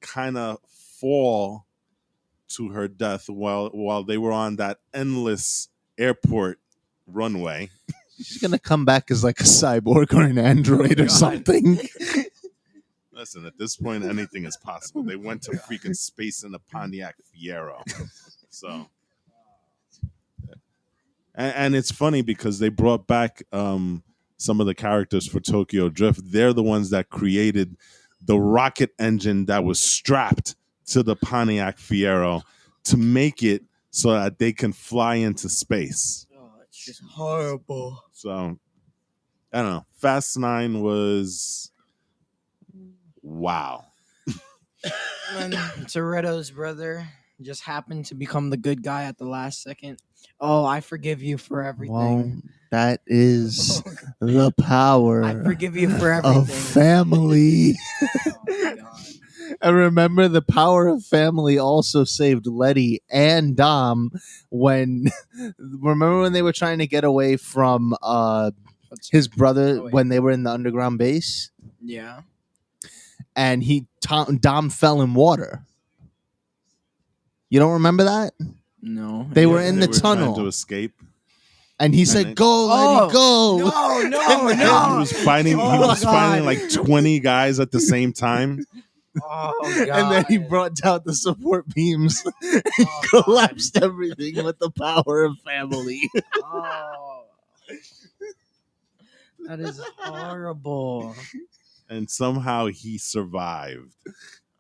kind of fall to her death while they were on that endless airport runway. She's gonna come back as like a cyborg or an android or God. something. Listen, at this point, anything is possible. They went to freaking space in a Pontiac Fiero. So, and it's funny because they brought back some of the characters for Tokyo Drift. They're the ones that created the rocket engine that was strapped to the Pontiac Fiero to make it so that they can fly into space. Oh, it's just horrible. So, I don't know. Fast 9 was wow. And Toretto's brother just happened to become the good guy at the last second. Oh, I forgive you for everything. Well, that is the power I forgive you for of everything. family. Oh, my God. And remember, the power of family also saved Letty and Dom remember when they were trying to get away from his brother Oh, wait. when they were in the underground base, Yeah. and Dom fell in water. You don't remember that? No. They were in They the were trying tunnel, to escape. and he it- said, "Go, Letty, go!" No, no, And no. he was fighting. Oh, he was God. fighting like 20 guys at the same time. Oh, God. And then he brought down the support beams and Oh, God. collapsed everything with the power of family. Oh. That is horrible. And somehow he survived.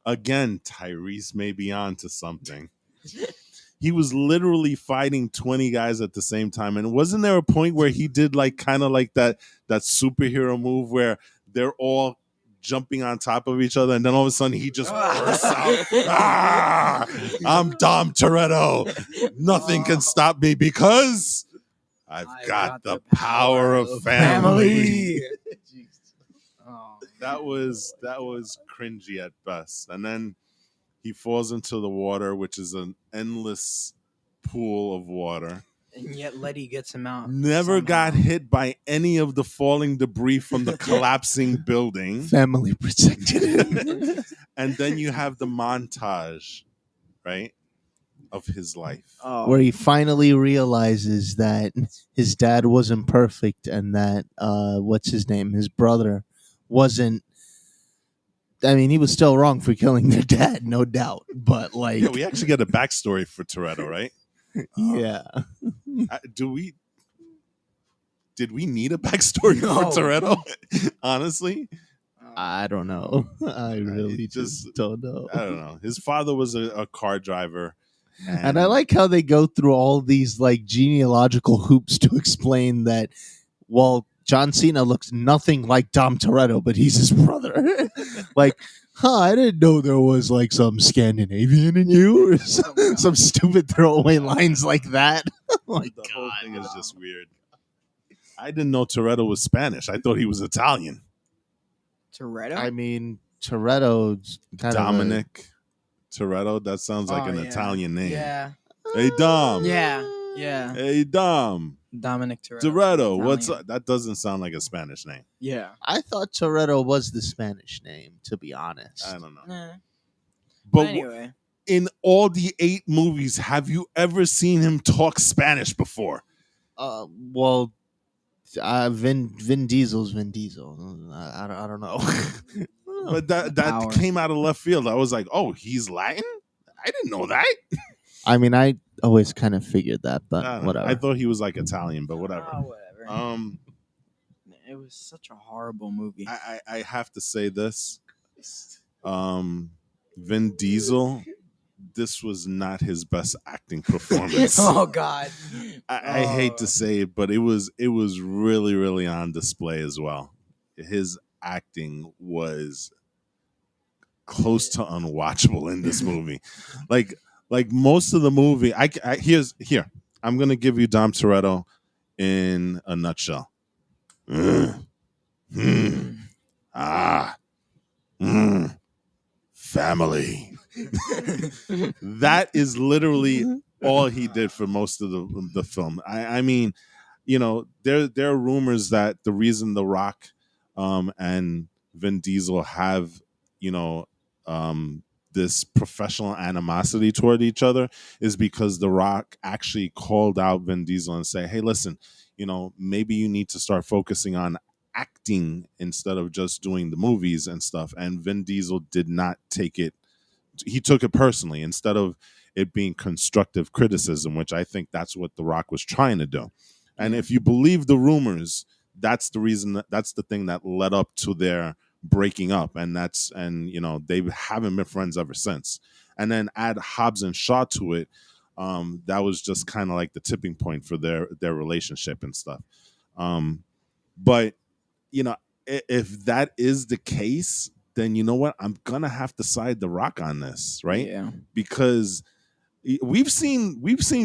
Again, Tyrese may be on to something. He was literally fighting 20 guys at the same time. And wasn't there a point where he did like kind of like that superhero move where they're all jumping on top of each other, and then all of a sudden he just bursts out. Ah, I'm Dom Toretto. Nothing can stop me because I've got the power of family. Oh, that was cringy at best. And then he falls into the water, which is an endless pool of water. And yet Letty gets him out. Never got somehow. hit by any of the falling debris from the collapsing building. Family protected him. And then you have the montage, right, of his life. Oh, Where he finally realizes that his dad wasn't perfect and that what's his name, his brother, wasn't. I mean, he was still wrong for killing their dad, no doubt. But like, Yeah, we actually get a backstory for Toretto, right? yeah. Did we need a backstory No. for Toretto? Honestly, I don't know. I really he just just- don't know. I don't know. His father was a car driver, And I like how they go through all these like genealogical hoops to explain that, well, John Cena looks nothing like Dom Toretto, but he's his brother. Like, I didn't know there was like some Scandinavian in you or some stupid throwaway lines like that. Oh my the whole God. thing is just weird. I didn't know Toretto was Spanish. I thought he was Italian. Toretto. I mean, Toretto's kind Dominic Toretto. That sounds like Oh, an yeah. Italian name. Yeah. Hey Dom. Yeah. Yeah. Hey Dom. Dominic Toretto. Toretto. What's Italian. up? That doesn't sound like a Spanish name. Yeah. I thought Toretto was the Spanish name, to be honest. I don't know. But But anyway, in all the 8 movies, have you ever seen him talk Spanish before? Well, Vin Diesel's Vin Diesel. I don't know. But that Power. came out of left field. I was like, oh, he's Latin? I didn't know that. I mean, I always kind of figured that, I but don't know. whatever. I thought he was like Italian, but whatever. whatever. It was such a horrible movie. I have to say this. Vin Diesel, this was not his best acting performance. Oh God. I hate to say it, but it was really, really on display as well. His acting was close to unwatchable in this movie. Like most of the movie, here. I'm gonna give you Dom Toretto in a nutshell. Family. That is literally all he did for most of the film. I mean, you know, there are rumors that the reason The Rock and Vin Diesel have, you know, this professional animosity toward each other is because The Rock actually called out Vin Diesel and say, hey, listen, you know, maybe you need to start focusing on acting instead of just doing the movies and stuff. And Vin Diesel did not take it. He took it personally instead of it being constructive criticism, which I think that's what The Rock was trying to do. And if you believe the rumors, that's the reason, that's the thing that led up to their breaking up. And you know, they haven't been friends ever since. And then add Hobbs and Shaw to it. That was just kind of like the tipping point for their relationship and stuff. But you know, if that is the case, then you know what? I'm gonna have to side The Rock on this, right? Yeah. Because we've seen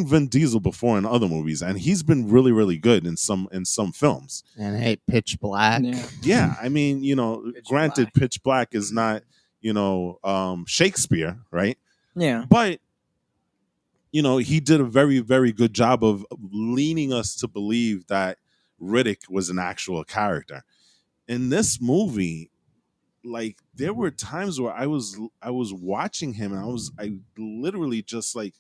Vin Diesel before in other movies, and he's been really, really good in some films. And hey, Pitch Black. Yeah. Yeah, I mean, you know, granted, Pitch Black is not, you know, Shakespeare, right? Yeah. But you know, he did a very, very good job of leading us to believe that Riddick was an actual character. In this movie, like there were times where I was watching him and I literally just like,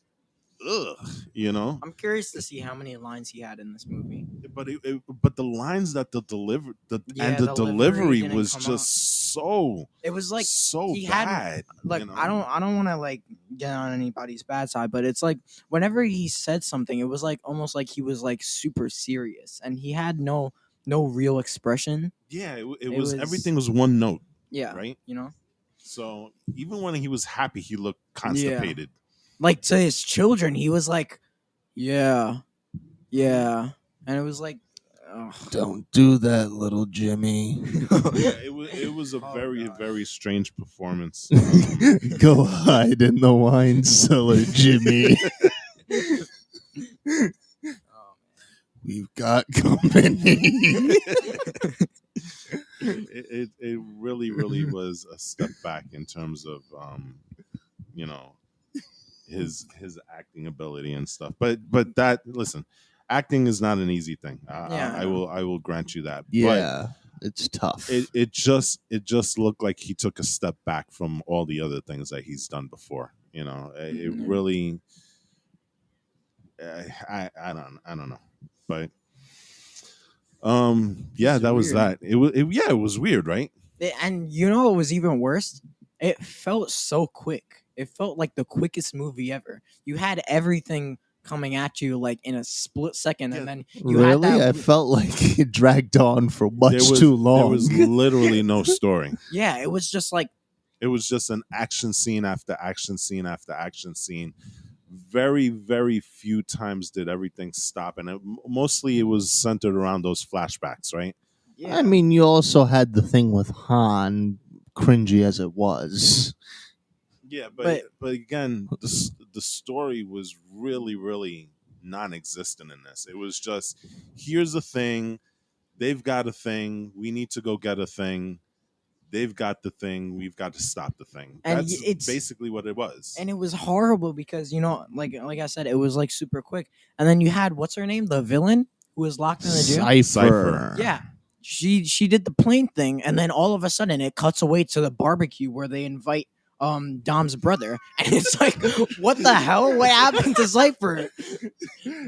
ugh, you know. I'm curious to see how many lines he had in this movie. But the lines that the delivery delivery delivery didn't was come just so It was like so he bad. had like you know? I don't want to like get on anybody's bad side, but it's like whenever he said something, it was like almost like he was like super serious, and he had no real expression. Yeah, it was everything was one note. Yeah, right. You know, So even when he was happy, he looked constipated. like to his children, he was like, yeah, and it was like, ugh. Don't do that, little Jimmy. Yeah, it was a Oh, very, God. very strange performance. Go hide in the wine cellar, Jimmy. We've got company. It really was a step back in terms of you know his acting ability and stuff. But that listen, acting is not an easy thing. Yeah, I know. I will grant you that. But Yeah, it's tough. it just looked like he took a step back from all the other things that he's done before. It Yeah. really I don't know, but yeah, It's that was weird. that. Yeah, it was weird, right? And you know what was even worse? It felt so quick. It felt like the quickest movie ever. You had everything coming at you like in a split second, Yeah, and then you had Really, I that. felt like it dragged on for there much was too there long. was literally no story. Yeah, it was just like It was just an action scene after action scene after action scene. Very, very few times did everything stop, and mostly it was centered around those flashbacks, right? I yeah. mean, you also had the thing with Han, cringy as it was. Yeah, But but again, the story was really non-existent in this. It was just here's a thing, they've got a thing, we need to go get a thing. They've got the thing, we've got to stop the thing. and That's it's basically what it was. and it was horrible because like I said, it was like super quick. And then you had what's her name, the villain who was locked in the jail. Cipher. Yeah, she did the plane thing, and then all of a sudden it cuts away to the barbecue where they invite Dom's brother, and it's like, what the hell? What happened to Cipher?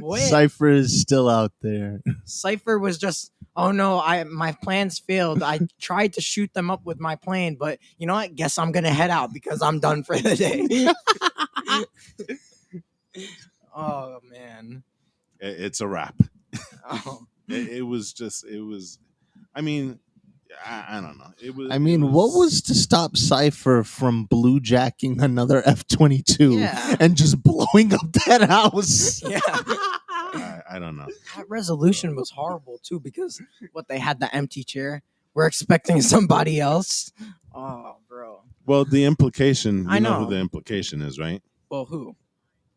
What? Cipher is still out there. Cipher was just, oh no, my plans failed. I tried to shoot them up with my plane, but you know what? Guess I'm gonna head out because I'm done for the day. Oh man. It's a wrap. Oh. It was just it was. I mean, I don't know. I mean, what was to stop Cipher from bluejacking another F-22 Yeah. and just blowing up that house? Yeah. I don't know. That resolution was horrible too because what they had the empty chair. We're expecting somebody else. Oh, bro. Well, the implication, I you know who know. the implication is, right? Well, who?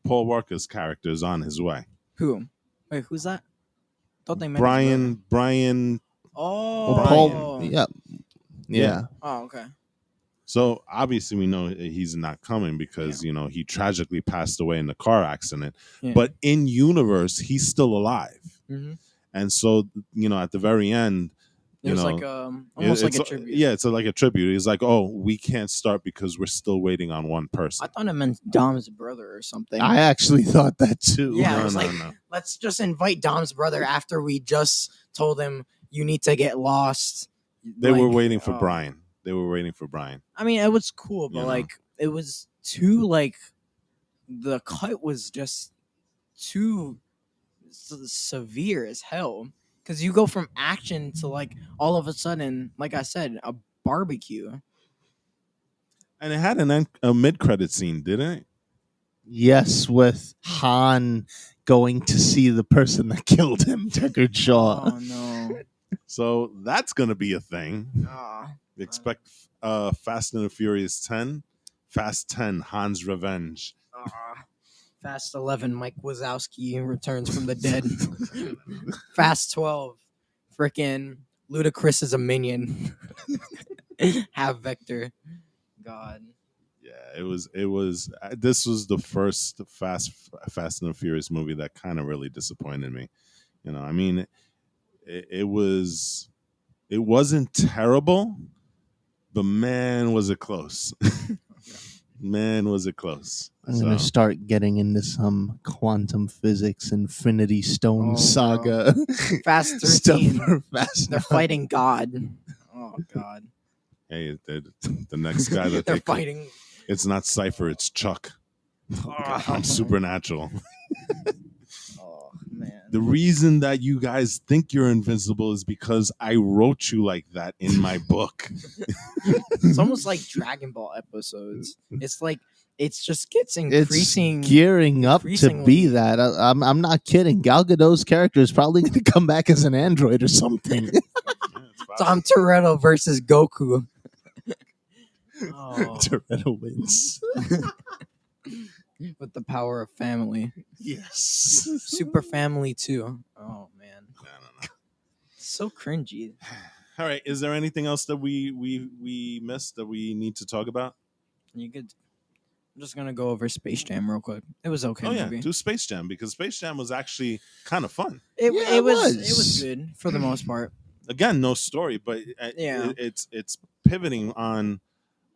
Paul Walker's character is on his way. Who? Wait, who's that? Thought they meant his brother. Brian. Oh. Well, Paul, Brian. yeah. Oh, okay. So obviously we know he's not coming because he tragically passed away in the car accident. Yeah. But in universe, he's still alive, Mhm. and so at the very end, It was like almost like a tribute. Yeah, it's like a tribute. He's like, "Oh, we can't start because we're still waiting on one person." I thought it meant Dom's brother or something. I actually thought that too. Yeah, it No, was no, like, no. let's just invite Dom's brother after we just told him you need to get lost. They were Like, waiting for oh. Brian. They were waiting for Brian. I mean, it was cool, but You know. like, it was too like, the cut was just too severe as hell. Because you go from action to like all of a sudden, like I said, a barbecue. And it had a mid-credit scene, didn't it? Yes, with Han going to see the person that killed him, Deckard Shaw. Oh no. So that's gonna be a thing. Ah. Expect Fast and the Furious 10, Fast 10, Han's Revenge. Fast 11, Mike Wazowski returns from the dead. Fast 12, freaking Ludacris is a minion. Have Vector. God. Yeah, it was. This was the first Fast and the Furious movie that kind of really disappointed me. I mean, it wasn't terrible, but man, was it close. Man, was it close. I'm going to start getting into some quantum physics, Infinity Stone Oh, saga. Fast stuff 13. for Fast They're 9. fighting God. Oh, God. Hey, the next guy that They're they fighting. it's not Cypher, it's Chuck Oh, from Supernatural. Oh, man. The reason that you guys think you're invincible is because I wrote you like that in my book. It's almost like Dragon Ball episodes. It's like, it just gets increasing. It's gearing up to increasingly- be that. I'm not kidding. Gal Gadot's character is probably going to come back as an android or something. Tom Toretto versus Goku. Oh, Toretto wins. with the power of family. Yes. Super Family too. Oh man, I don't know. so cringy. All right. Is there anything else that we missed that we need to talk about? You could. I'm just gonna go over Space Jam real quick. It was okay Oh yeah, movie. do Space Jam because Space Jam was actually kind of fun. Yeah, It was was. good for the most part. Again, no story, but Yeah. it's pivoting on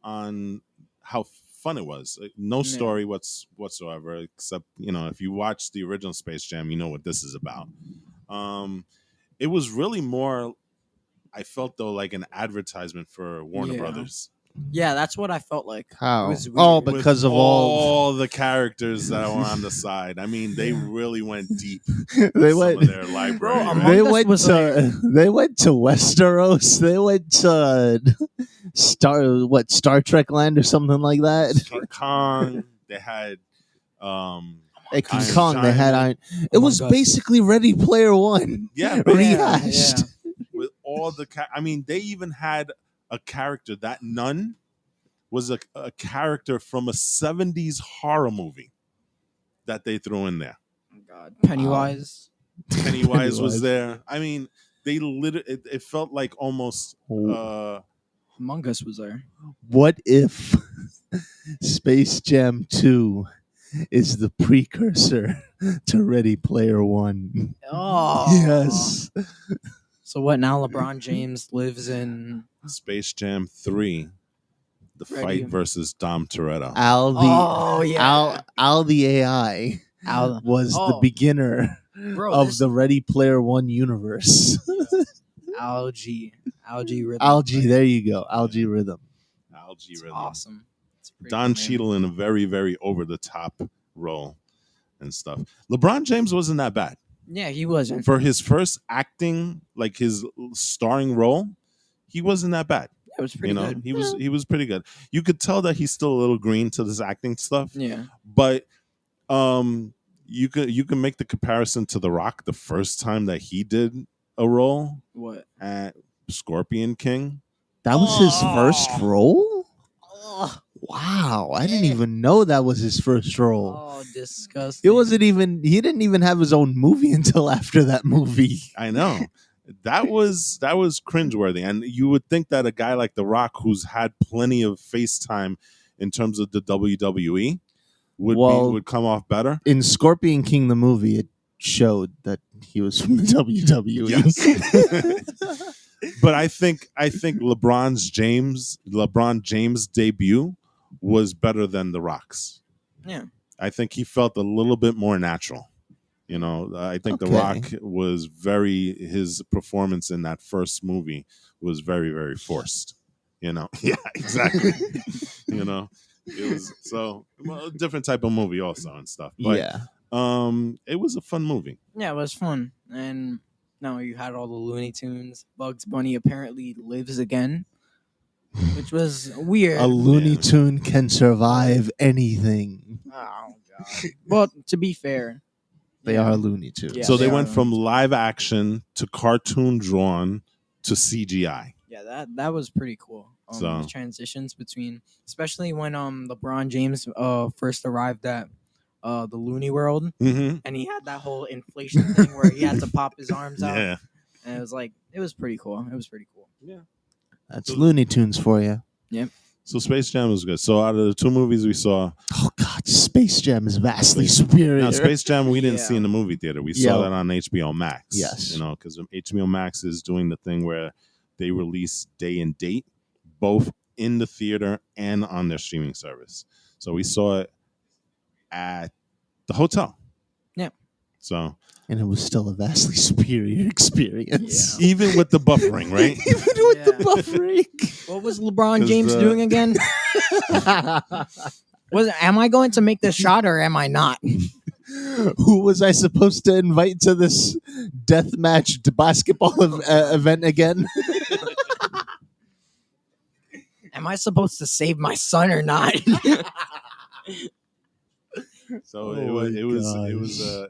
how fun it was. No Yeah. story whatsoever, except if you watch the original Space Jam, you know what this is about. Um, it was really more. I felt though like an advertisement for Warner Yeah. Brothers Yeah, that's what I felt like. How? It was Oh, weird. but- with Because of all- the characters that were on the side. I mean, they really went deep. they Some went. of their library. Bro, right? Among They Us went was to they went to Westeros. They went to Star Trek Land or something like that. Star Kong. They had At King Iron Kong, they had Giant. Iron. It was Among Us. basically Ready Player One. Yeah, but Rehashed. with all the I mean, they even had a character that nun was a character from a 70s horror movie that they threw in there. Oh, God, Pennywise. Pennywise was there. I mean, they literally it felt like almost Among Us was there. What if Space Jam 2 is the precursor to Ready Player One? Oh, Yes. So what? Now LeBron James lives in. Space Jam 3, the Ready. fight versus Dom Toretto. Al the Oh yeah. Al the AI Al. was the Oh. beginner Bro, of this- the Ready Player One universe. Algae rhythm. Algae, there you go. Algae rhythm. Algae It's Rhythm. awesome. It's pretty Don cool, man. Cheadle in a very, very over the top role and stuff. LeBron James wasn't that bad. Yeah, he wasn't. For his first acting, like his starring role, he wasn't that bad. It was pretty good. He was pretty good. You could tell that he's still a little green to this acting stuff, Yeah. but you can make the comparison to The Rock the first time that he did a role What? at Scorpion King. That was his first Oh. role? Oh, Wow, I didn't even know that was his first role. disgusting. It wasn't even he didn't even have his own movie until after that movie. I know. That was cringeworthy, and you would think that a guy like The Rock, who's had plenty of face time in terms of the WWE, would come off better. In Scorpion King the movie, it showed that he was from the WWE. Yes. But I think LeBron James' debut was better than The Rock's. Yeah. I think he felt a little bit more natural. I think The Okay. Rock was his performance in that first movie was very, very forced. Yeah, exactly. It was a different type of movie also and stuff. But Yeah. it was a fun movie. Yeah, it was fun. And no, you had all the Looney Tunes. Bugs Bunny apparently lives again, which was weird. A Looney Tune can survive anything. Oh god. Well, to be fair, They yeah. are Looney Tunes. Yeah, So they they went are. from live action to cartoon drawn to CGI. Yeah, that was pretty cool. So- The transitions between, especially when LeBron James first arrived at the Looney World, Mm-hmm. and he had that whole inflation thing where he had to pop his arms out, Yeah. and it was pretty cool. It was pretty cool. That's Looney Tunes for you. So Space Jam was good. So out of the two movies we saw, Oh God, Space Jam is vastly superior. now Space Jam we didn't Yeah. see in the movie theater. We saw Yeah. that on HBO Max. Yes. Because HBO Max is doing the thing where they release day and date, both in the theater and on their streaming service. So we saw it at the hotel. Yeah. So And it was still a vastly superior experience. even with the buffering, right? Even with the Yeah. buffering. What was LeBron 'Cause, James doing again? Am I going to make the shot or am I not? Who was I supposed to invite to this deathmatch basketball event again? Am I supposed to save my son or not? So Oh it my was gosh. a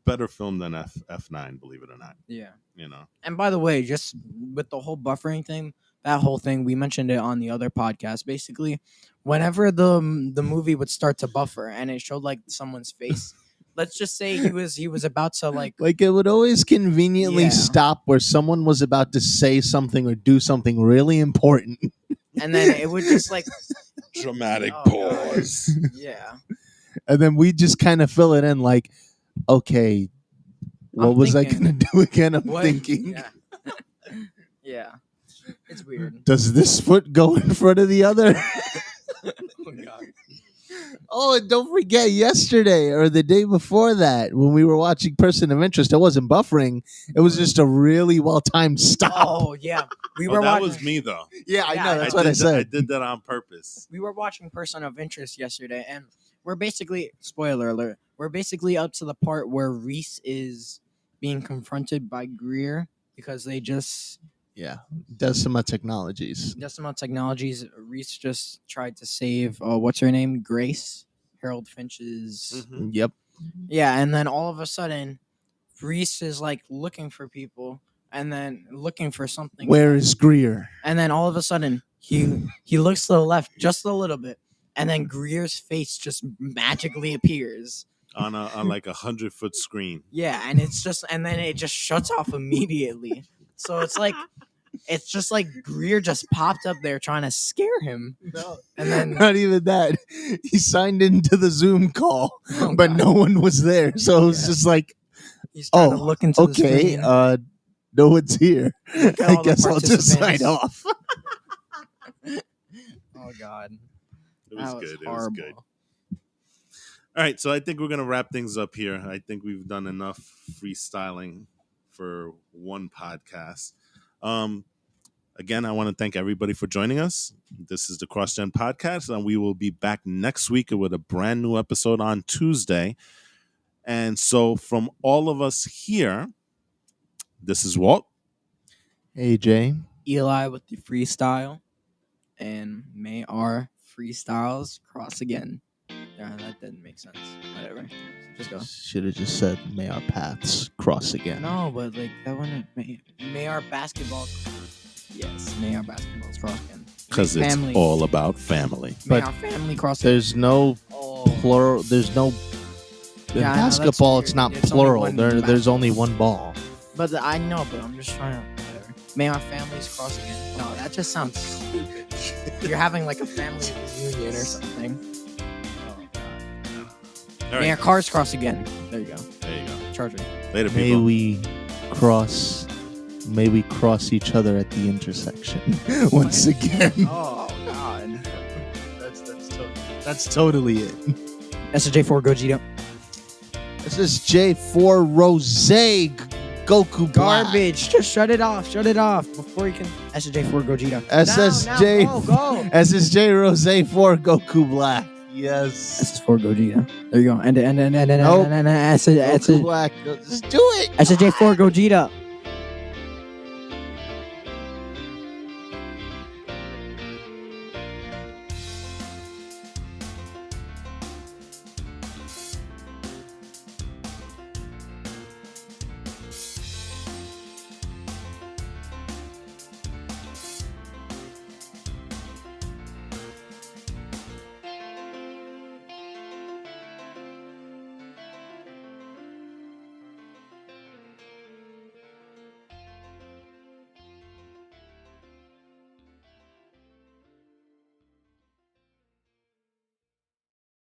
better film than F9, believe it or not. Yeah. And by the way, just with the whole buffering thing, that whole thing, we mentioned it on the other podcast. Basically, whenever the movie would start to buffer and it showed like someone's face, let's just say he was about to like Like it would always conveniently Yeah. stop where someone was about to say something or do something really important. and then it would just like Dramatic Oh, pause. yeah. And then we just kind of fill it in like, okay, what I'm was I thinking. going to do again? I'm What? thinking. Yeah. Yeah. It's weird. Does this foot go in front of the other? Oh god. Oh, and don't forget yesterday or the day before that when we were watching Person of Interest, it wasn't buffering. It was just a really well-timed stop. Oh yeah. We were that watching was me though. Yeah, I Yeah, know. I That's know. what I I said. did that on purpose. we were watching Person of Interest yesterday, and we're basically spoiler alert. We're basically up to the part where Reese is being confronted by Greer because they just Yeah, Decima Technologies. Decimal Technologies. Reese just tried to save what's her name, Grace, Harold Finch's. Mhm. Yep. Yeah, and then all of a sudden, Reese is like looking for people, and then looking for something. Where is Greer? And then all of a sudden, he looks to the left just a little bit, and then Greer's face just magically appears. On like 100-foot screen. Yeah, and then it just shuts off immediately. So it's just like Greer just popped up there trying to scare him. No, And then not even that. He signed into the Zoom call, Oh, but God. no one was there. So it was just like, he's trying to oh, look into the okay, screen. no one's here. Look at I all the guess I'll just sign participants. off. Oh god. It was That good. It was horrible. good. All right, so I think we're gonna wrap things up here. I think we've done enough freestyling for one podcast. Again, I want to thank everybody for joining us. This is the CrossGen podcast, and we will be back next week with a brand new episode on Tuesday. And so, from all of us here, this is Walt. Hey, Jay. Eli with the freestyle, and may our freestyles cross again. Yeah, that didn't make sense. Whatever. Just go. Should have just said, may our paths cross again. No, but like that one. May our basketball. Yes, may our basketballs cross again. Because it's Family. all about family. May but our family cross again. There's no Oh. plural. There's no. In Yeah, I know, that's basketball, it's weird. not It's only plural. one There's basketball. only one ball. But I know, but I'm just trying to. Whatever. May our families cross again. No, that just sounds stupid. You're having like a family reunion or something. Oh god. All May our right, cars cross again. There you go. there you go. Charger. Later, May people. we cross. May we cross each other at the intersection once again. Oh god. That's totally it. SJ4 Gogeta. This is J4 Rose Goku Black. Garbage. Just shut it off. Shut it off before you can. SJ4 Gogeta. SSJ. Now, go. SSJ Rose 4 Goku Black. Yes. SJ4 Gogeta. There you go. And Nope. Goku SJ4 Black. Just do it. Gogeta.